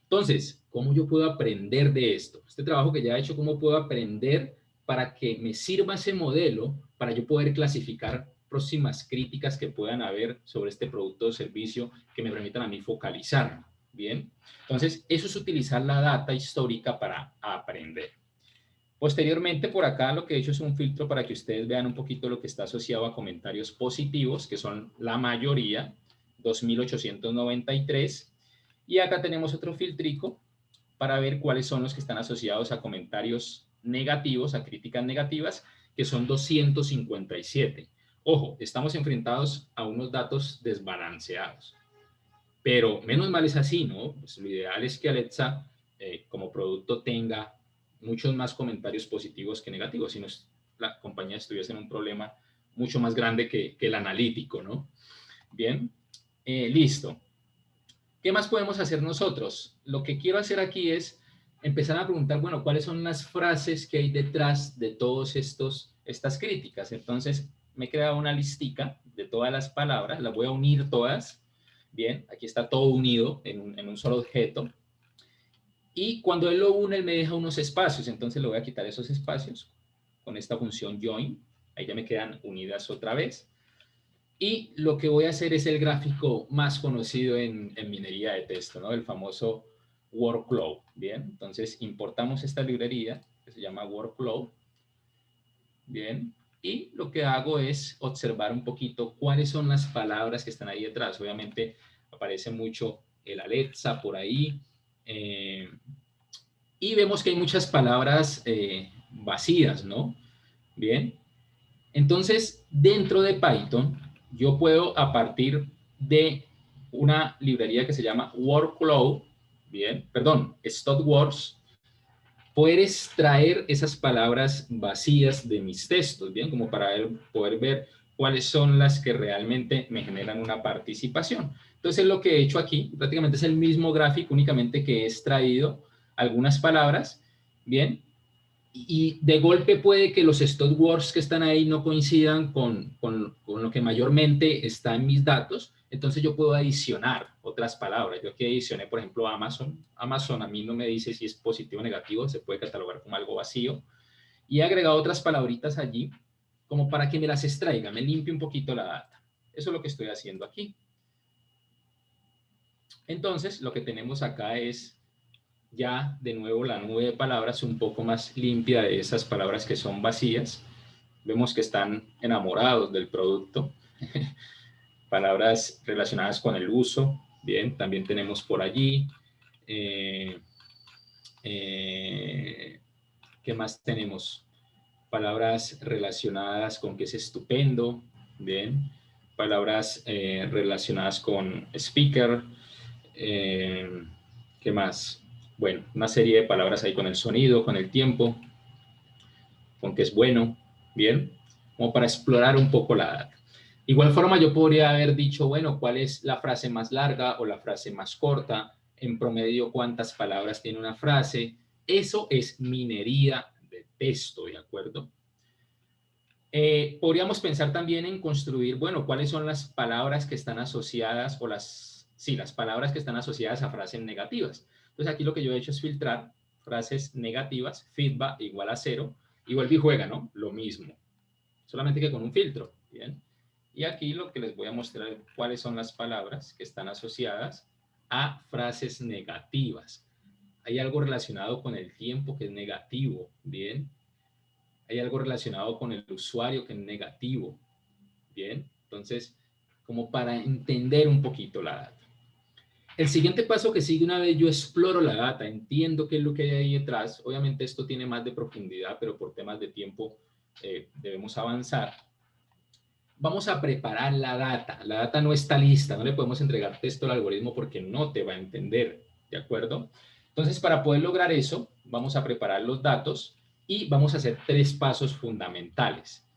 Entonces, ¿cómo yo puedo aprender de esto? Este trabajo que ya he hecho, ¿cómo puedo aprender para que me sirva ese modelo para yo poder clasificar próximas críticas que puedan haber sobre este producto o servicio que me permitan a mí focalizarme? Bien, entonces eso es utilizar la data histórica para aprender. Posteriormente, por acá lo que he hecho es un filtro para que ustedes vean un poquito lo que está asociado a comentarios positivos, que son la mayoría, 2.893. Y acá tenemos otro filtrico para ver cuáles son los que están asociados a comentarios negativos, a críticas negativas, que son 257. Ojo, estamos enfrentados a unos datos desbalanceados. Pero menos mal es así, ¿no? Pues lo ideal es que Alexa, como producto, tenga muchos más comentarios positivos que negativos, si no la compañía estuviese en un problema mucho más grande que el analítico, ¿no? Bien, listo. ¿Qué más podemos hacer nosotros? Lo que quiero hacer aquí es empezar a preguntar, bueno, ¿cuáles son las frases que hay detrás de todas estas críticas? Entonces, me he creado una listica de todas las palabras, las voy a unir todas. Bien, aquí está todo unido en un solo objeto. Y cuando él lo une, él me deja unos espacios, entonces le voy a quitar esos espacios con esta función join. Ahí ya me quedan unidas otra vez. Y lo que voy a hacer es el gráfico más conocido en minería de texto, ¿no? El famoso workflow. Bien, entonces importamos esta librería que se llama workflow. Bien, y lo que hago es observar un poquito cuáles son las palabras que están ahí detrás. Obviamente aparece mucho el Alexa por ahí. Y vemos que hay muchas palabras vacías, ¿no? Bien, entonces, dentro de Python, yo puedo, a partir de una librería que se llama Workflow, bien, perdón, StopWords, poder extraer esas palabras vacías de mis textos, bien, como para poder ver cuáles son las que realmente me generan una participación. Entonces, lo que he hecho aquí prácticamente es el mismo gráfico, únicamente que he extraído algunas palabras, bien, y de golpe puede que los stopwords que están ahí no coincidan con lo que mayormente está en mis datos, entonces yo puedo adicionar otras palabras. Yo aquí adicioné, por ejemplo, Amazon. Amazon a mí no me dice si es positivo o negativo, se puede catalogar como algo vacío. Y he agregado otras palabritas allí como para que me las extraiga, me limpie un poquito la data. Eso es lo que estoy haciendo aquí. Entonces, lo que tenemos acá es ya de nuevo la nube de palabras un poco más limpia de esas palabras que son vacías. Vemos que están enamorados del producto. Palabras relacionadas con el uso. Bien, también tenemos por allí. ¿Qué más tenemos? Palabras relacionadas con que es estupendo. Bien. Palabras relacionadas con speaker. ¿Qué más? Bueno, una serie de palabras ahí con el sonido, con el tiempo, con que es bueno, bien, como para explorar un poco la data. Igual forma yo podría haber dicho, bueno, ¿cuál es la frase más larga o la frase más corta? En promedio, ¿cuántas palabras tiene una frase? Eso es minería de texto, ¿de acuerdo? Podríamos pensar también en construir, bueno, ¿cuáles son las palabras que están asociadas o las palabras que están asociadas a frases negativas? Entonces aquí lo que yo he hecho es filtrar frases negativas, feedback igual a 0, y vuelve y juega, ¿no? Lo mismo, solamente que con un filtro, ¿bien? Y aquí lo que les voy a mostrar es cuáles son las palabras que están asociadas a frases negativas. Hay algo relacionado con el tiempo que es negativo, ¿bien? Hay algo relacionado con el usuario que es negativo, ¿bien? Entonces, como para entender un poquito la data. El siguiente paso que sigue, una vez yo exploro la data, entiendo qué es lo que hay ahí detrás. Obviamente esto tiene más de profundidad, pero por temas de tiempo debemos avanzar. Vamos a preparar la data. La data no está lista, no le podemos entregar texto al algoritmo porque no te va a entender, ¿de acuerdo? Entonces, para poder lograr eso, vamos a preparar los datos y vamos a hacer 3 pasos fundamentales.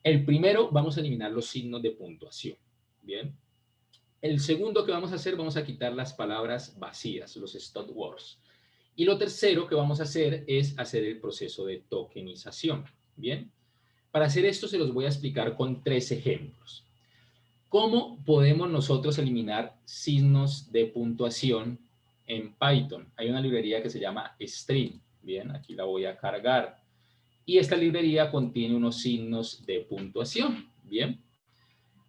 El primero, vamos a eliminar los signos de puntuación, ¿bien? El segundo que vamos a hacer, vamos a quitar las palabras vacías, los stop words. Y lo tercero que vamos a hacer es hacer el proceso de tokenización, ¿bien? Para hacer esto se los voy a explicar con 3 ejemplos. ¿Cómo podemos nosotros eliminar signos de puntuación en Python? Hay una librería que se llama Stream, ¿bien? Aquí la voy a cargar. Y esta librería contiene unos signos de puntuación, ¿bien?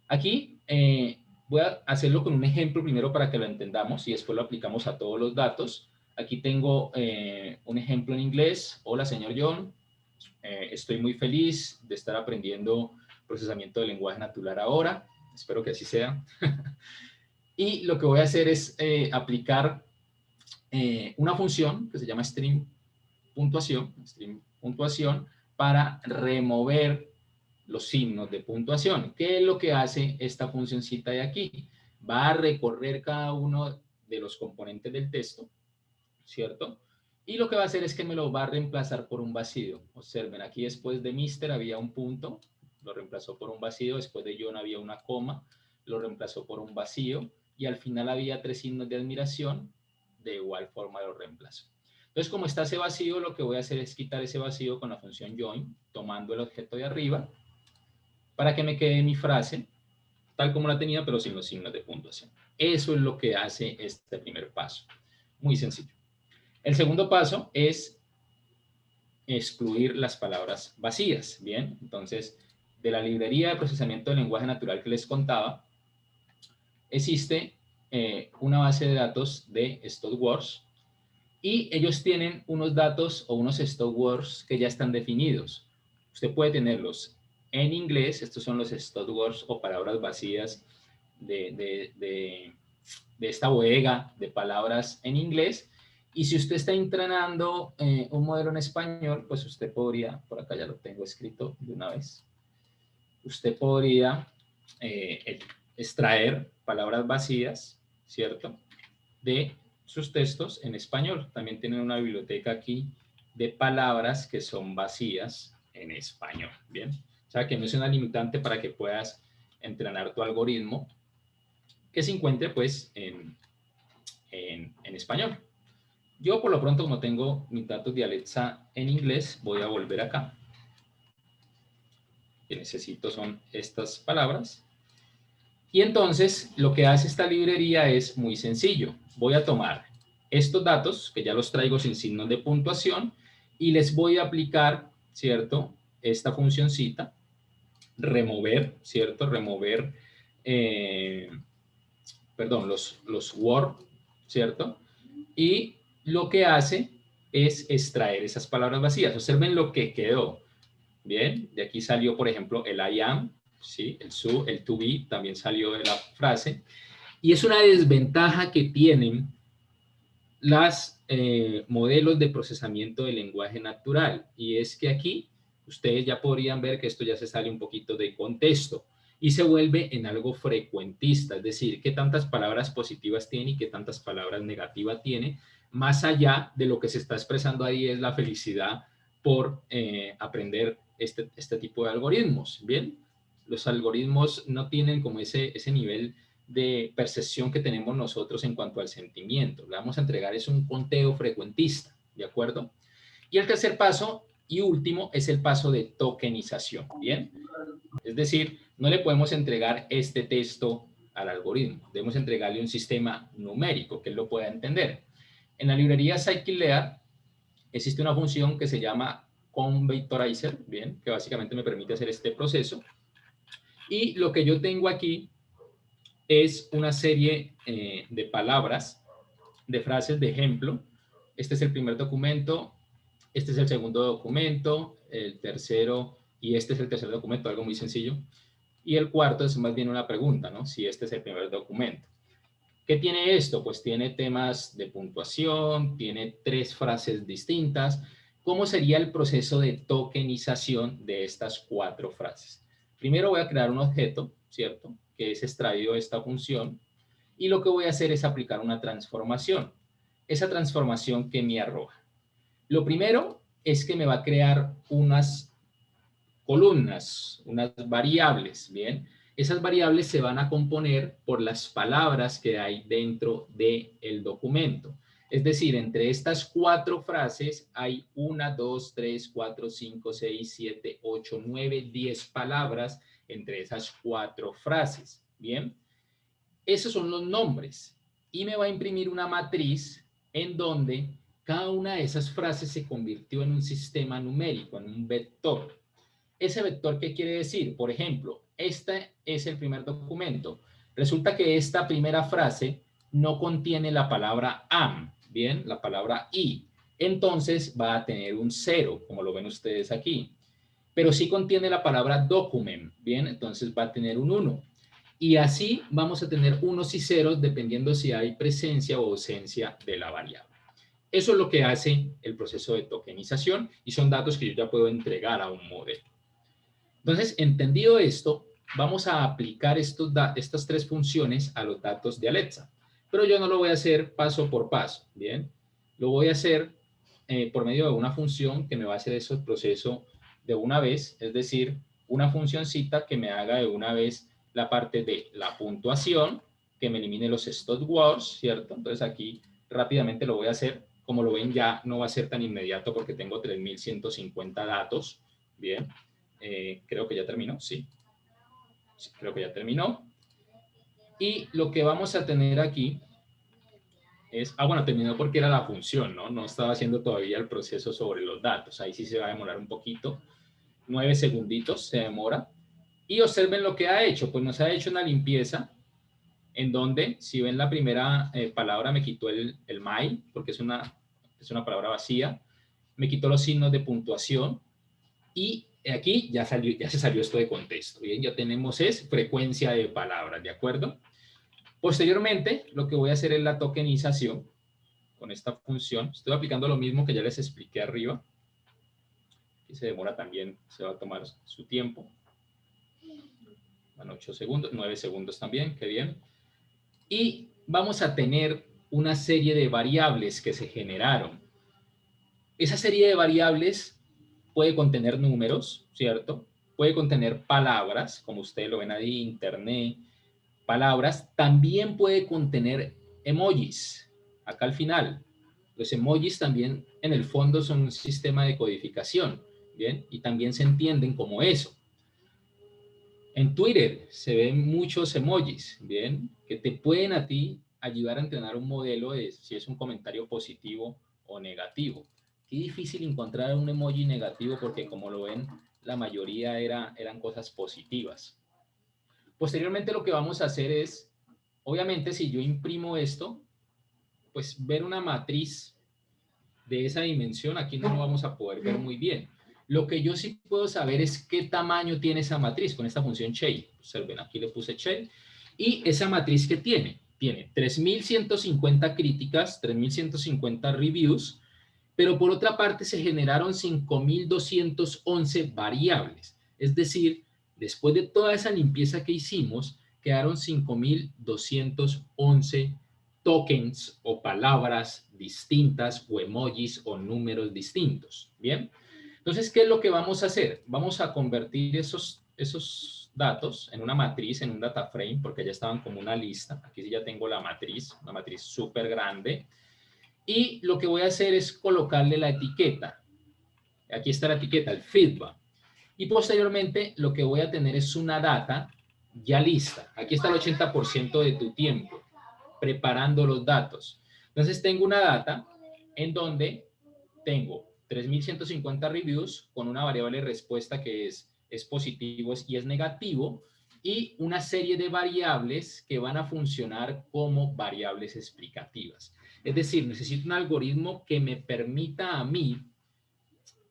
Aquí voy a hacerlo con un ejemplo primero para que lo entendamos y después lo aplicamos a todos los datos. Aquí tengo un ejemplo en inglés. Hola, señor John. Estoy muy feliz de estar aprendiendo procesamiento de lenguaje natural ahora. Espero que así sea. Y lo que voy a hacer es aplicar una función que se llama string puntuación para remover los signos de puntuación. ¿Qué es lo que hace esta funcioncita de aquí? Va a recorrer cada uno de los componentes del texto, ¿cierto? Y lo que va a hacer es que me lo va a reemplazar por un vacío. Observen, aquí después de Mister había un punto, lo reemplazó por un vacío, después de John había una coma, lo reemplazó por un vacío, y al final había 3 signos de admiración, de igual forma lo reemplazó. Entonces, como está ese vacío, lo que voy a hacer es quitar ese vacío con la función join, tomando el objeto de arriba, para que me quede mi frase, tal como la tenía, pero sin los signos de puntuación. Eso es lo que hace este primer paso. Muy sencillo. El segundo paso es excluir las palabras vacías. Bien, entonces, de la librería de procesamiento de lenguaje natural que les contaba, existe una base de datos de stop words y ellos tienen unos datos o unos stop words que ya están definidos. Usted puede tenerlos en inglés, estos son los stop words o palabras vacías de esta bodega de palabras en inglés. Y si usted está entrenando un modelo en español, pues usted podría, por acá ya lo tengo escrito de una vez, usted podría extraer palabras vacías, ¿cierto?, de sus textos en español. También tienen una biblioteca aquí de palabras que son vacías en español, ¿bien? O sea, que no es una limitante para que puedas entrenar tu algoritmo que se encuentre, pues, en español. Yo, por lo pronto, como tengo mis datos de Alexa en inglés, voy a volver acá. Lo que necesito son estas palabras. Y entonces, lo que hace esta librería es muy sencillo. Voy a tomar estos datos, que ya los traigo sin signos de puntuación, y les voy a aplicar, ¿cierto?, esta funcioncita, remover, ¿cierto?, remover, perdón, los Word, ¿cierto? Y lo que hace es extraer esas palabras vacías. Observen lo que quedó. Bien, de aquí salió, por ejemplo, el I am, ¿sí? El to be también salió de la frase. Y es una desventaja que tienen los modelos de procesamiento de lenguaje natural. Y es que aquí ustedes ya podrían ver que esto ya se sale un poquito de contexto y se vuelve en algo frecuentista, es decir, qué tantas palabras positivas tiene y qué tantas palabras negativas tiene, más allá de lo que se está expresando ahí es la felicidad por aprender este tipo de algoritmos. Bien, los algoritmos no tienen como ese nivel de percepción que tenemos nosotros en cuanto al sentimiento. Le vamos a entregar es un conteo frecuentista, ¿de acuerdo? Y el tercer paso y último es el paso de tokenización, ¿bien? Es decir, no le podemos entregar este texto al algoritmo, debemos entregarle un sistema numérico que él lo pueda entender. En la librería Scikit-Learn existe una función que se llama convectorizer, ¿bien?, que básicamente me permite hacer este proceso. Y lo que yo tengo aquí es una serie de palabras, de frases de ejemplo. Este es el primer documento, este es el segundo documento, el tercero, y este es el tercer documento, algo muy sencillo. Y el cuarto es más bien una pregunta, ¿no? Si este es el primer documento. ¿Qué tiene esto? Pues tiene temas de puntuación, tiene 3 frases distintas. ¿Cómo sería el proceso de tokenización de estas 4 frases? Primero voy a crear un objeto, ¿cierto? Que es extraído de esta función. Y lo que voy a hacer es aplicar una transformación. Esa transformación que me arroja. Lo primero es que me va a crear unas columnas, unas variables, ¿bien? Esas variables se van a componer por las palabras que hay dentro del documento. Es decir, entre estas 4 frases hay 1, 2, 3, 4, 5, 6, 7, 8, 9, 10 palabras entre esas 4 frases, ¿bien? Esos son los nombres. Y me va a imprimir una matriz en donde cada una de esas frases se convirtió en un sistema numérico, en un vector. ¿Ese vector qué quiere decir? Por ejemplo, este es el primer documento. Resulta que esta primera frase no contiene la palabra am, ¿bien? La palabra y. Entonces va a tener un 0, como lo ven ustedes aquí. Pero sí contiene la palabra document, ¿bien? Entonces va a tener un 1. Y así vamos a tener unos y ceros dependiendo si hay presencia o ausencia de la variable. Eso es lo que hace el proceso de tokenización y son datos que yo ya puedo entregar a un modelo. Entonces, entendido esto, vamos a aplicar estas 3 funciones a los datos de Alexa. Pero yo no lo voy a hacer paso por paso, ¿bien? Lo voy a hacer por medio de una función que me va a hacer ese proceso de una vez, es decir, una funcioncita que me haga de una vez la parte de la puntuación, que me elimine los stop words, ¿cierto? Entonces aquí rápidamente lo voy a hacer. Como lo ven, ya no va a ser tan inmediato porque tengo 3150 datos, ¿bien? Creo que ya terminó, sí. Sí, creo que ya terminó. Y lo que vamos a tener aquí es, bueno, terminó porque era la función, ¿no? No estaba haciendo todavía el proceso sobre los datos. Ahí sí se va a demorar un poquito. 9 segunditos se demora. Y observen lo que ha hecho. Pues nos ha hecho una limpieza en donde, si ven la primera palabra, me quitó el my, porque es una palabra vacía. Me quitó los signos de puntuación. Y aquí ya se salió esto de contexto. Bien, ya tenemos es frecuencia de palabras, ¿de acuerdo? Posteriormente, lo que voy a hacer es la tokenización con esta función. Estoy aplicando lo mismo que ya les expliqué arriba. Y se demora también, se va a tomar su tiempo. Bueno, 8 segundos, 9 segundos también, qué bien. Y vamos a tener una serie de variables que se generaron. Esa serie de variables puede contener números, ¿cierto? Puede contener palabras, como ustedes lo ven ahí, internet, palabras. También puede contener emojis, acá al final. Los emojis también en el fondo son un sistema de codificación, ¿bien? Y también se entienden como eso. En Twitter se ven muchos emojis, ¿bien? Que te pueden a ti ayudar a entrenar un modelo de si es un comentario positivo o negativo. Qué difícil encontrar un emoji negativo porque como lo ven, la mayoría eran cosas positivas. Posteriormente lo que vamos a hacer es, obviamente si yo imprimo esto, pues ver una matriz de esa dimensión, aquí no lo vamos a poder ver muy bien. Lo que yo sí puedo saber es qué tamaño tiene esa matriz con esta función shade. Observen, aquí le puse shade. Y esa matriz que tiene 3.150 críticas, 3.150 reviews, pero por otra parte se generaron 5.211 variables. Es decir, después de toda esa limpieza que hicimos, quedaron 5.211 tokens o palabras distintas o emojis o números distintos. Bien, entonces, ¿qué es lo que vamos a hacer? Vamos a convertir esos datos en una matriz, en un data frame, porque ya estaban como una lista. Aquí sí ya tengo la matriz, una matriz súper grande. Y lo que voy a hacer es colocarle la etiqueta. Aquí está la etiqueta, el feedback. Y posteriormente lo que voy a tener es una data ya lista. Aquí está el 80% de tu tiempo preparando los datos. Entonces tengo una data en donde tengo 3.150 reviews con una variable de respuesta que es positivo y es negativo y una serie de variables que van a funcionar como variables explicativas. Es decir, necesito un algoritmo que me permita a mí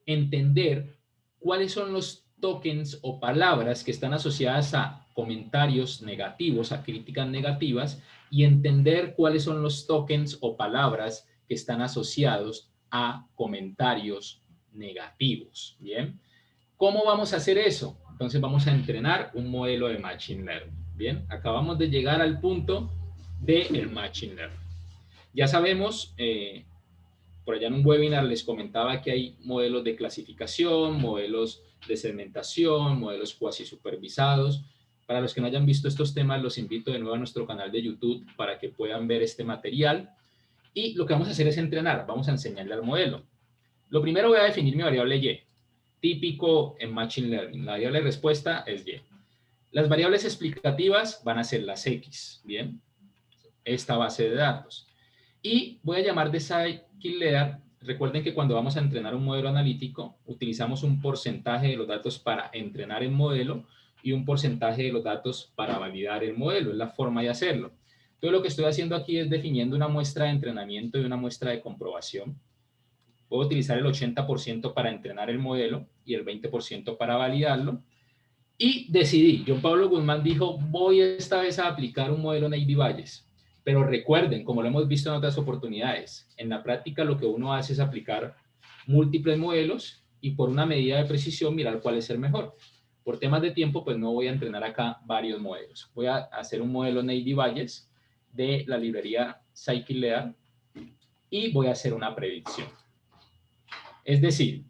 entender cuáles son los tokens o palabras que están asociadas a comentarios negativos, a críticas negativas, y entender cuáles son los tokens o palabras que están asociados a comentarios negativos. Bien, ¿cómo vamos a hacer eso? Entonces vamos a entrenar un modelo de Machine Learning. Bien, acabamos de llegar al punto del Machine Learning. Ya sabemos, por allá en un webinar les comentaba que hay modelos de clasificación, modelos de segmentación, modelos cuasi supervisados. Para los que no hayan visto estos temas, los invito de nuevo a nuestro canal de YouTube para que puedan ver este material. Y lo que vamos a hacer es entrenar, vamos a enseñarle al modelo. Lo primero voy a definir mi variable Y, típico en Machine Learning. La variable de respuesta es Y. Las variables explicativas van a ser las X, ¿bien? Esta base de datos. Y voy a llamar de scikit-learn. Recuerden que cuando vamos a entrenar un modelo analítico, utilizamos un porcentaje de los datos para entrenar el modelo y un porcentaje de los datos para validar el modelo. Es la forma de hacerlo. Entonces, lo que estoy haciendo aquí es definiendo una muestra de entrenamiento y una muestra de comprobación. Puedo utilizar el 80% para entrenar el modelo y el 20% para validarlo. Y decidí, John Pablo Guzmán dijo, voy esta vez a aplicar un modelo Navy Bayes. Pero recuerden, como lo hemos visto en otras oportunidades, en la práctica lo que uno hace es aplicar múltiples modelos y por una medida de precisión mirar cuál es el mejor. Por temas de tiempo, pues no voy a entrenar acá varios modelos. Voy a hacer un modelo Navy Bayes de la librería scikit-learn y voy a hacer una predicción. Es decir,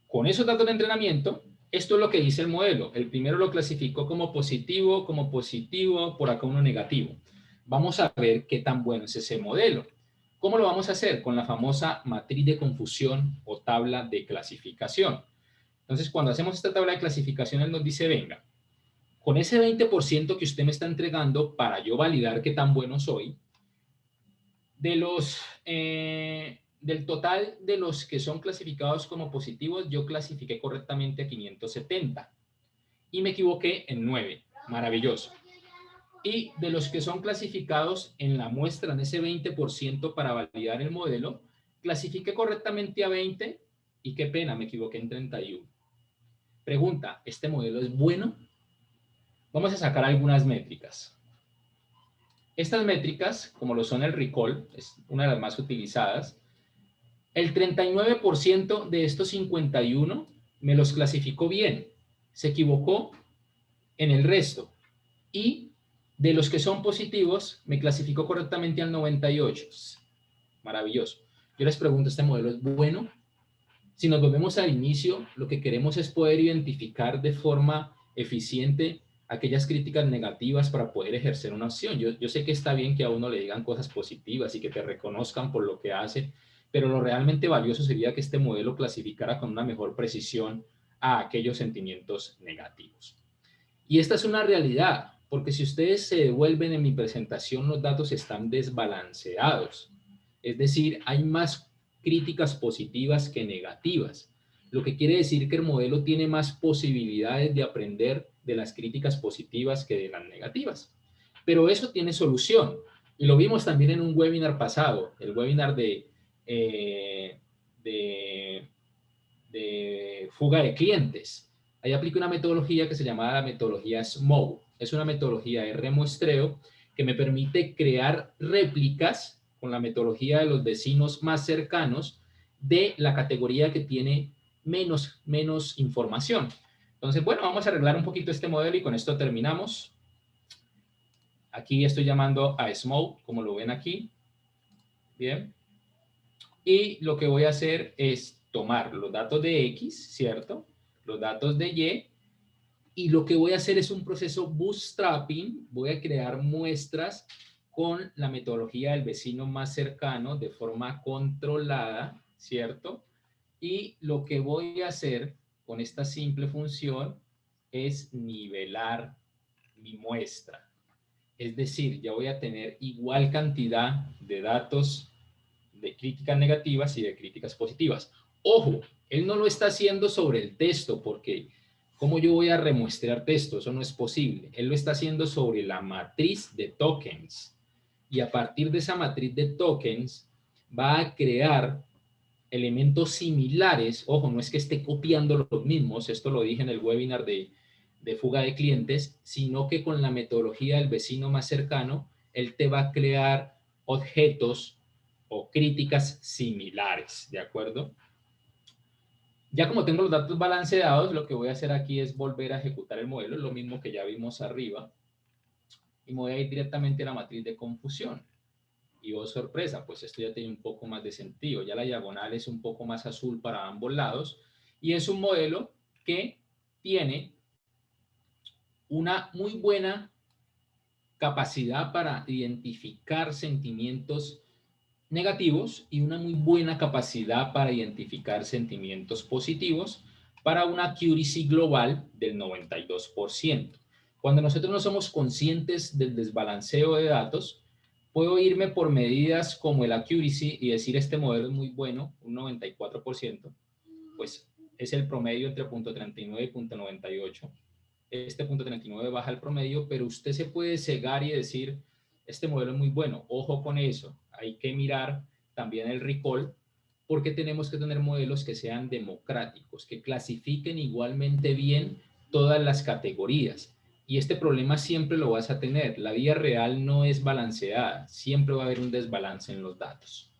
con esos datos de entrenamiento, esto es lo que dice el modelo. El primero lo clasificó como positivo, por acá uno negativo. Vamos a ver qué tan bueno es ese modelo. ¿Cómo lo vamos a hacer? Con la famosa matriz de confusión o tabla de clasificación. Entonces, cuando hacemos esta tabla de clasificación, él nos dice, venga, con ese 20% que usted me está entregando para yo validar qué tan bueno soy, del total de los que son clasificados como positivos, yo clasifiqué correctamente a 570 y me equivoqué en 9. Maravilloso. Y de los que son clasificados en la muestra, en ese 20% para validar el modelo, clasifiqué correctamente a 20 y qué pena, me equivoqué en 31. Pregunta, ¿este modelo es bueno? Vamos a sacar algunas métricas. Estas métricas, como lo son el recall, es una de las más utilizadas. El 39% de estos 51 me los clasificó bien. Se equivocó en el resto. Y de los que son positivos, me clasificó correctamente al 98. Maravilloso. Yo les pregunto, ¿este modelo es bueno? Si nos volvemos al inicio, lo que queremos es poder identificar de forma eficiente aquellas críticas negativas para poder ejercer una acción. Yo sé que está bien que a uno le digan cosas positivas y que te reconozcan por lo que hace, pero lo realmente valioso sería que este modelo clasificara con una mejor precisión a aquellos sentimientos negativos. Y esta es una realidad, porque si ustedes se devuelven en mi presentación, los datos están desbalanceados. Es decir, hay más críticas positivas que negativas, lo que quiere decir que el modelo tiene más posibilidades de aprender de las críticas positivas que de las negativas. Pero eso tiene solución, y lo vimos también en un webinar pasado, el webinar de fuga de clientes. Ahí aplico una metodología que se llama la metodología SMOW. Es una metodología de remuestreo que me permite crear réplicas con la metodología de los vecinos más cercanos de la categoría que tiene menos información. Entonces, bueno, vamos a arreglar un poquito este modelo y con esto terminamos. Aquí estoy llamando a SMOW, como lo ven aquí. Bien. Y lo que voy a hacer es tomar los datos de X, ¿cierto? Los datos de Y. Y lo que voy a hacer es un proceso bootstrapping. Voy a crear muestras con la metodología del vecino más cercano de forma controlada, ¿cierto? Y lo que voy a hacer con esta simple función es nivelar mi muestra. Es decir, ya voy a tener igual cantidad de datos de críticas negativas y de críticas positivas. Ojo, él no lo está haciendo sobre el texto, porque ¿cómo yo voy a remuestrear texto? Eso no es posible. Él lo está haciendo sobre la matriz de tokens. Y a partir de esa matriz de tokens va a crear elementos similares, ojo, no es que esté copiando los mismos, esto lo dije en el webinar de fuga de clientes, sino que con la metodología del vecino más cercano, él te va a crear objetos o críticas similares, ¿de acuerdo? Ya como tengo los datos balanceados, lo que voy a hacer aquí es volver a ejecutar el modelo, es lo mismo que ya vimos arriba, y me voy a ir directamente a la matriz de confusión. Y oh sorpresa, pues esto ya tiene un poco más de sentido, ya la diagonal es un poco más azul para ambos lados, y es un modelo que tiene una muy buena capacidad para identificar sentimientos negativos y una muy buena capacidad para identificar sentimientos positivos para una accuracy global del 92%. Cuando nosotros no somos conscientes del desbalanceo de datos, puedo irme por medidas como el accuracy y decir este modelo es muy bueno, un 94%, pues es el promedio entre .39 y .98. Este .39 baja el promedio, pero usted se puede cegar y decir, este modelo es muy bueno, ojo con eso, hay que mirar también el recall, porque tenemos que tener modelos que sean democráticos, que clasifiquen igualmente bien todas las categorías. Y este problema siempre lo vas a tener, la vida real no es balanceada, siempre va a haber un desbalance en los datos.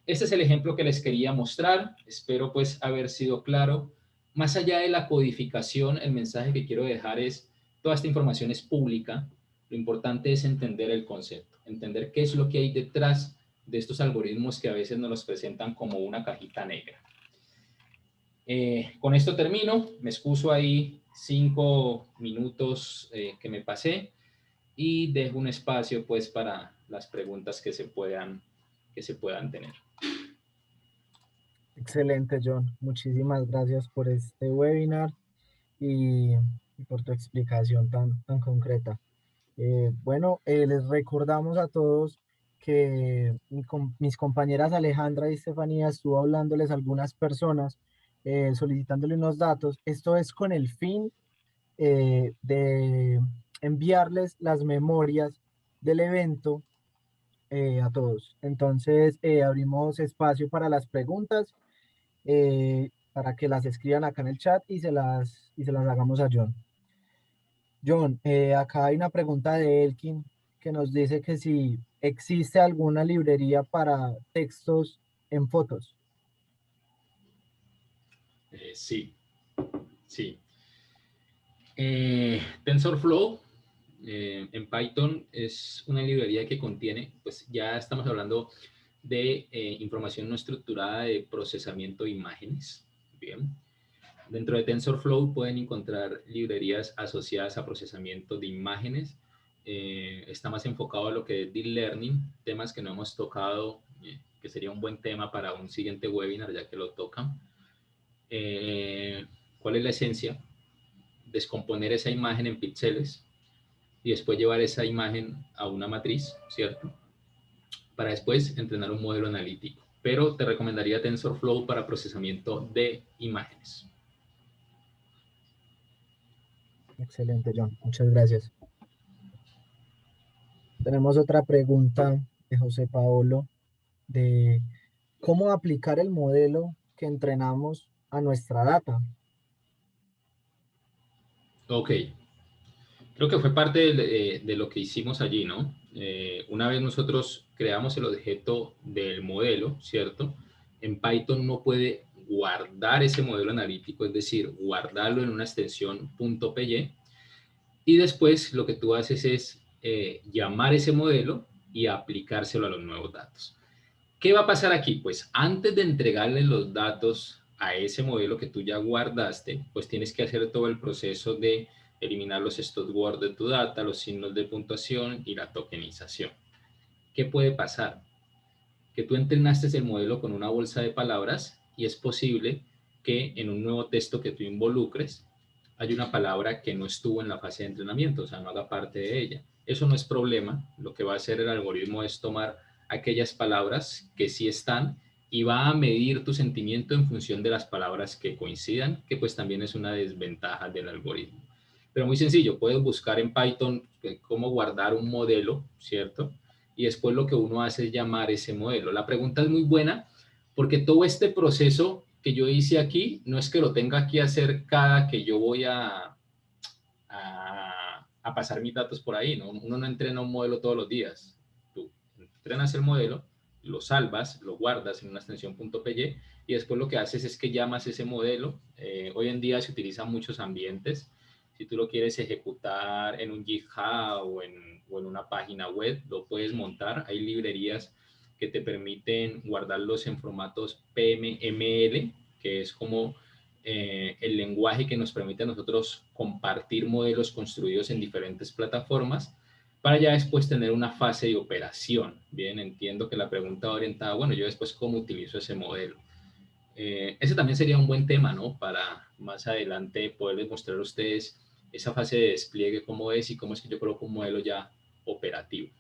Este es el ejemplo que les quería mostrar, espero pues haber sido claro. Más allá de la codificación, el mensaje que quiero dejar es, toda esta información es pública, lo importante es entender el concepto, entender qué es lo que hay detrás de estos algoritmos que a veces nos los presentan como una cajita negra. Con esto termino, me excuso ahí 5 minutos que me pasé y dejo un espacio pues para las preguntas que se puedan tener. Excelente, John. Muchísimas gracias por este webinar y, y por tu explicación tan concreta. Les recordamos a todos que mis compañeras Alejandra y Estefanía estuvo hablándoles a algunas personas, solicitándole unos datos. Esto es con el fin de enviarles las memorias del evento a todos. Entonces, abrimos espacio para las preguntas, para que las escriban acá en el chat y se las hagamos a John. John, acá hay una pregunta de Elkin que nos dice que si existe alguna librería para textos en fotos. Sí, sí. TensorFlow en Python es una librería que contiene, pues ya estamos hablando de información no estructurada de procesamiento de imágenes. Bien. Dentro de TensorFlow pueden encontrar librerías asociadas a procesamiento de imágenes. Está más enfocado a lo que es Deep Learning, temas que no hemos tocado, que sería un buen tema para un siguiente webinar ya que lo tocan. ¿Cuál es la esencia? Descomponer esa imagen en píxeles y después llevar esa imagen a una matriz, ¿cierto? Para después entrenar un modelo analítico. Pero te recomendaría TensorFlow para procesamiento de imágenes. Excelente, John. Muchas gracias. Tenemos otra pregunta de José Paolo de cómo aplicar el modelo que entrenamos a nuestra data. Ok. Creo que fue parte de lo que hicimos allí, ¿no? Una vez nosotros creamos el objeto del modelo, ¿cierto? En Python no puede guardar ese modelo analítico, es decir, guardarlo en una extensión .py, y después lo que tú haces es llamar ese modelo y aplicárselo a los nuevos datos. ¿Qué va a pasar aquí? Pues antes de entregarle los datos a ese modelo que tú ya guardaste, pues tienes que hacer todo el proceso de eliminar los stop-words de tu data, los signos de puntuación y la tokenización. ¿Qué puede pasar? Que tú entrenaste el modelo con una bolsa de palabras y es posible que en un nuevo texto que tú involucres hay una palabra que no estuvo en la fase de entrenamiento, o sea, no haga parte de ella. Eso no es problema. Lo que va a hacer el algoritmo es tomar aquellas palabras que sí están y va a medir tu sentimiento en función de las palabras que coincidan, que pues también es una desventaja del algoritmo. Pero muy sencillo, puedes buscar en Python cómo guardar un modelo, ¿cierto? Y después lo que uno hace es llamar ese modelo. La pregunta es muy buena Porque todo este proceso que yo hice aquí, no es que lo tenga que hacer cada que yo voy a pasar mis datos por ahí, ¿no? Uno no entrena un modelo todos los días. Tú entrenas el modelo, lo salvas, lo guardas en una extensión .py y después lo que haces es que llamas ese modelo. Hoy en día se utilizan muchos ambientes. Si tú lo quieres ejecutar en un GitHub o en una página web, lo puedes montar. Hay librerías que te permiten guardarlos en formatos PMML, que es como el lenguaje que nos permite a nosotros compartir modelos construidos en diferentes plataformas para ya después tener una fase de operación. Bien, entiendo que la pregunta va orientada, bueno, yo después cómo utilizo ese modelo. Ese también sería un buen tema, ¿no? Para más adelante poderles mostrar a ustedes esa fase de despliegue, cómo es y cómo es que yo coloco un modelo ya operativo.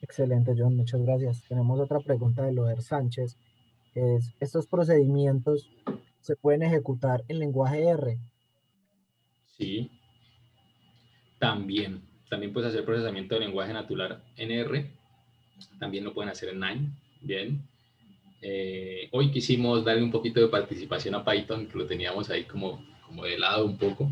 Excelente, John, muchas gracias. Tenemos otra pregunta de Loer Sánchez, que es, ¿estos procedimientos se pueden ejecutar en lenguaje R? Sí, también puedes hacer procesamiento de lenguaje natural en R, también lo pueden hacer en Nine, bien. Hoy quisimos darle un poquito de participación a Python, que lo teníamos ahí como de lado un poco.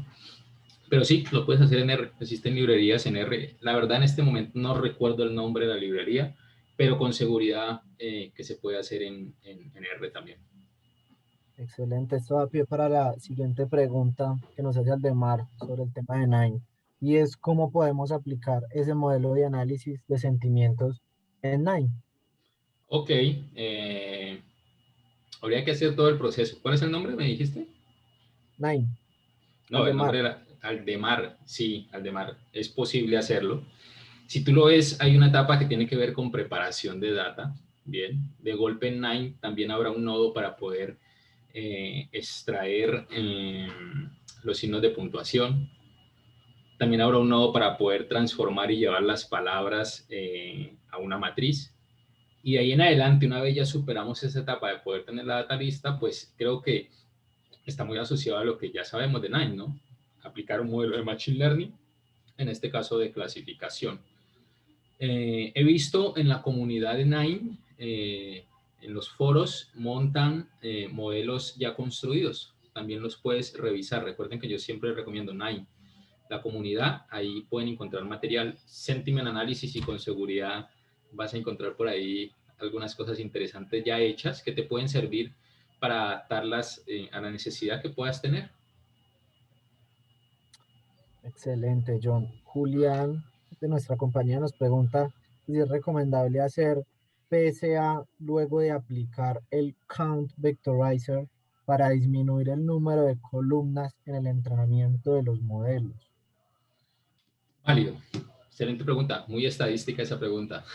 Pero sí, lo puedes hacer en R. Existen librerías en R. La verdad, en este momento no recuerdo el nombre de la librería, pero con seguridad que se puede hacer en R también. Excelente, esto da pie para la siguiente pregunta que nos hace Aldemar sobre el tema de Nine, y es cómo podemos aplicar ese modelo de análisis de sentimientos en Nine. Ok, habría que hacer todo el proceso. ¿Cuál es el nombre, me dijiste? Nine, No, el Aldemar. nombre era Aldemar. Sí, Aldemar. Es posible hacerlo. Si tú lo ves, hay una etapa que tiene que ver con preparación de data. Bien, de golpe en Nine también habrá un nodo para poder extraer los signos de puntuación. También habrá un nodo para poder transformar y llevar las palabras a una matriz. Y de ahí en adelante, una vez ya superamos esa etapa de poder tener la data lista, pues creo que está muy asociado a lo que ya sabemos de Nine, ¿no? Aplicar un modelo de Machine Learning, en este caso de clasificación. He visto en la comunidad de Nine, en los foros, montan modelos ya construidos. También los puedes revisar. Recuerden que yo siempre recomiendo Nine. La comunidad, ahí pueden encontrar material, sentiment análisis y con seguridad vas a encontrar por ahí algunas cosas interesantes ya hechas que te pueden servir para adaptarlas a la necesidad que puedas tener. Excelente, John. Julián, de nuestra compañía, nos pregunta si es recomendable hacer PSA luego de aplicar el Count Vectorizer para disminuir el número de columnas en el entrenamiento de los modelos. Válido. Excelente pregunta. Muy estadística esa pregunta.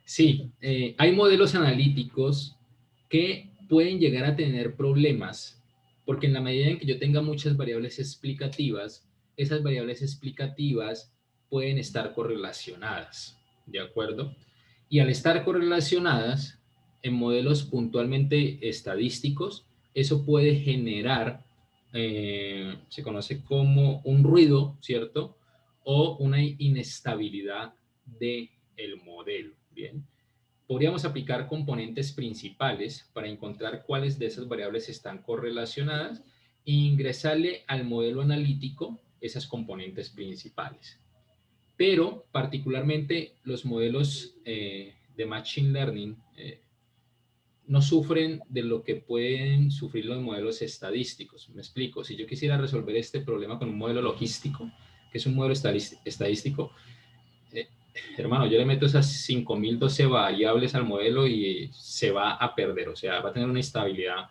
Sí, hay modelos analíticos que pueden llegar a tener problemas porque en la medida en que yo tenga muchas variables explicativas, esas variables explicativas pueden estar correlacionadas, ¿de acuerdo? Y al estar correlacionadas en modelos puntualmente estadísticos, eso puede generar, se conoce como un ruido, ¿cierto? O una inestabilidad del modelo, ¿bien? Podríamos aplicar componentes principales para encontrar cuáles de esas variables están correlacionadas e ingresarle al modelo analítico esas componentes principales. Pero particularmente los modelos de Machine Learning no sufren de lo que pueden sufrir los modelos estadísticos. Me explico, si yo quisiera resolver este problema con un modelo logístico, que es un modelo estadístico, eh, hermano, yo le meto esas 5012 variables al modelo y se va a perder, o sea, va a tener una instabilidad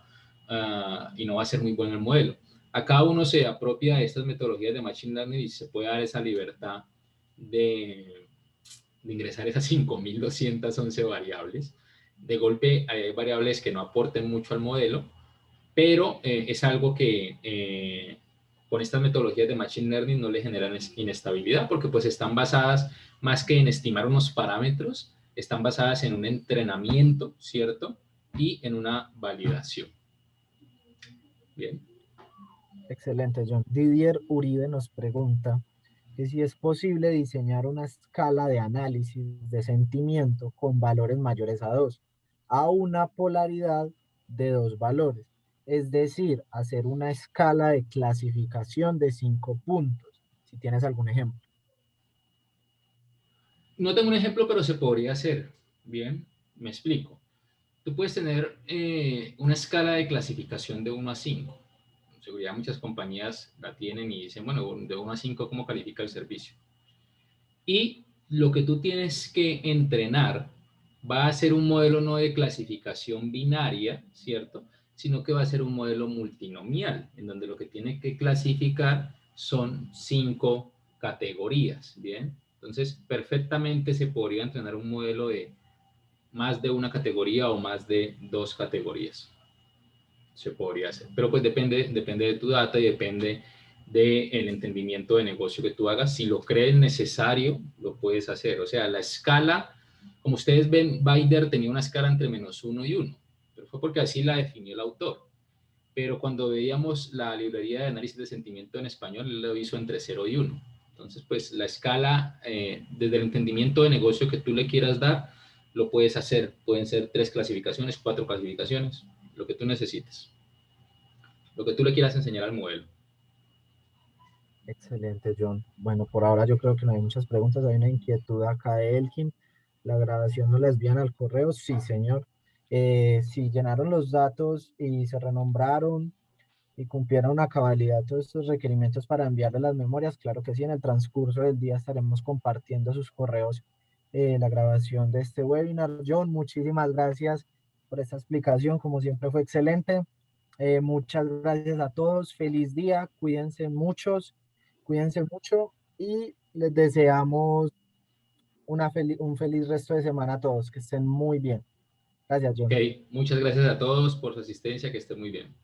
y no va a ser muy bueno el modelo. A cada uno se apropia de estas metodologías de Machine Learning y se puede dar esa libertad de ingresar esas 5211 variables. De golpe hay variables que no aporten mucho al modelo, pero es algo que con estas metodologías de Machine Learning no le generan inestabilidad porque pues están basadas más que en estimar unos parámetros, están basadas en un entrenamiento, ¿cierto? Y en una validación. Bien. Excelente, John. Didier Uribe nos pregunta que si es posible diseñar una escala de análisis de sentimiento con valores mayores a 2. a una polaridad de dos valores. Es decir, hacer una escala de clasificación de 5 puntos. Si tienes algún ejemplo. No tengo un ejemplo, pero se podría hacer. Bien, me explico. Tú puedes tener una escala de clasificación de 1 a 5. En seguridad muchas compañías la tienen y dicen, bueno, de 1 a 5, ¿cómo califica el servicio? Y lo que tú tienes que entrenar va a ser un modelo no de clasificación binaria, ¿cierto? Sino que va a ser un modelo multinomial, en donde lo que tiene que clasificar son 5 categorías, ¿bien? Entonces, perfectamente se podría entrenar un modelo de más de una categoría o más de 2 categorías. Se podría hacer, pero pues depende de tu data y depende del entendimiento de negocio que tú hagas. Si lo crees necesario, lo puedes hacer. O sea, la escala, como ustedes ven, Baider tenía una escala entre -1 y 1, pero fue porque así la definió el autor. Pero cuando veíamos la librería de análisis de sentimiento en español, él lo hizo entre 0 y 1. Entonces, pues la escala, desde el entendimiento de negocio que tú le quieras dar, lo puedes hacer. Pueden ser 3 clasificaciones, 4 clasificaciones, lo que tú necesites, lo que tú le quieras enseñar al modelo. Excelente, John. Bueno, por ahora yo creo que no hay muchas preguntas. Hay una inquietud acá de Elkin. ¿La grabación no la envían al correo? Sí, señor. Si llenaron los datos y se renombraron y cumplieron a cabalidad todos estos requerimientos para enviarle las memorias, claro que sí, en el transcurso del día estaremos compartiendo sus correos, la grabación de este webinar. John, muchísimas gracias por esta explicación, como siempre fue excelente. Muchas gracias a todos, feliz día, cuídense mucho y les deseamos un feliz resto de semana a todos, que estén muy bien. Gracias, Ok, John. muchas gracias a todos por su asistencia, que esté muy bien.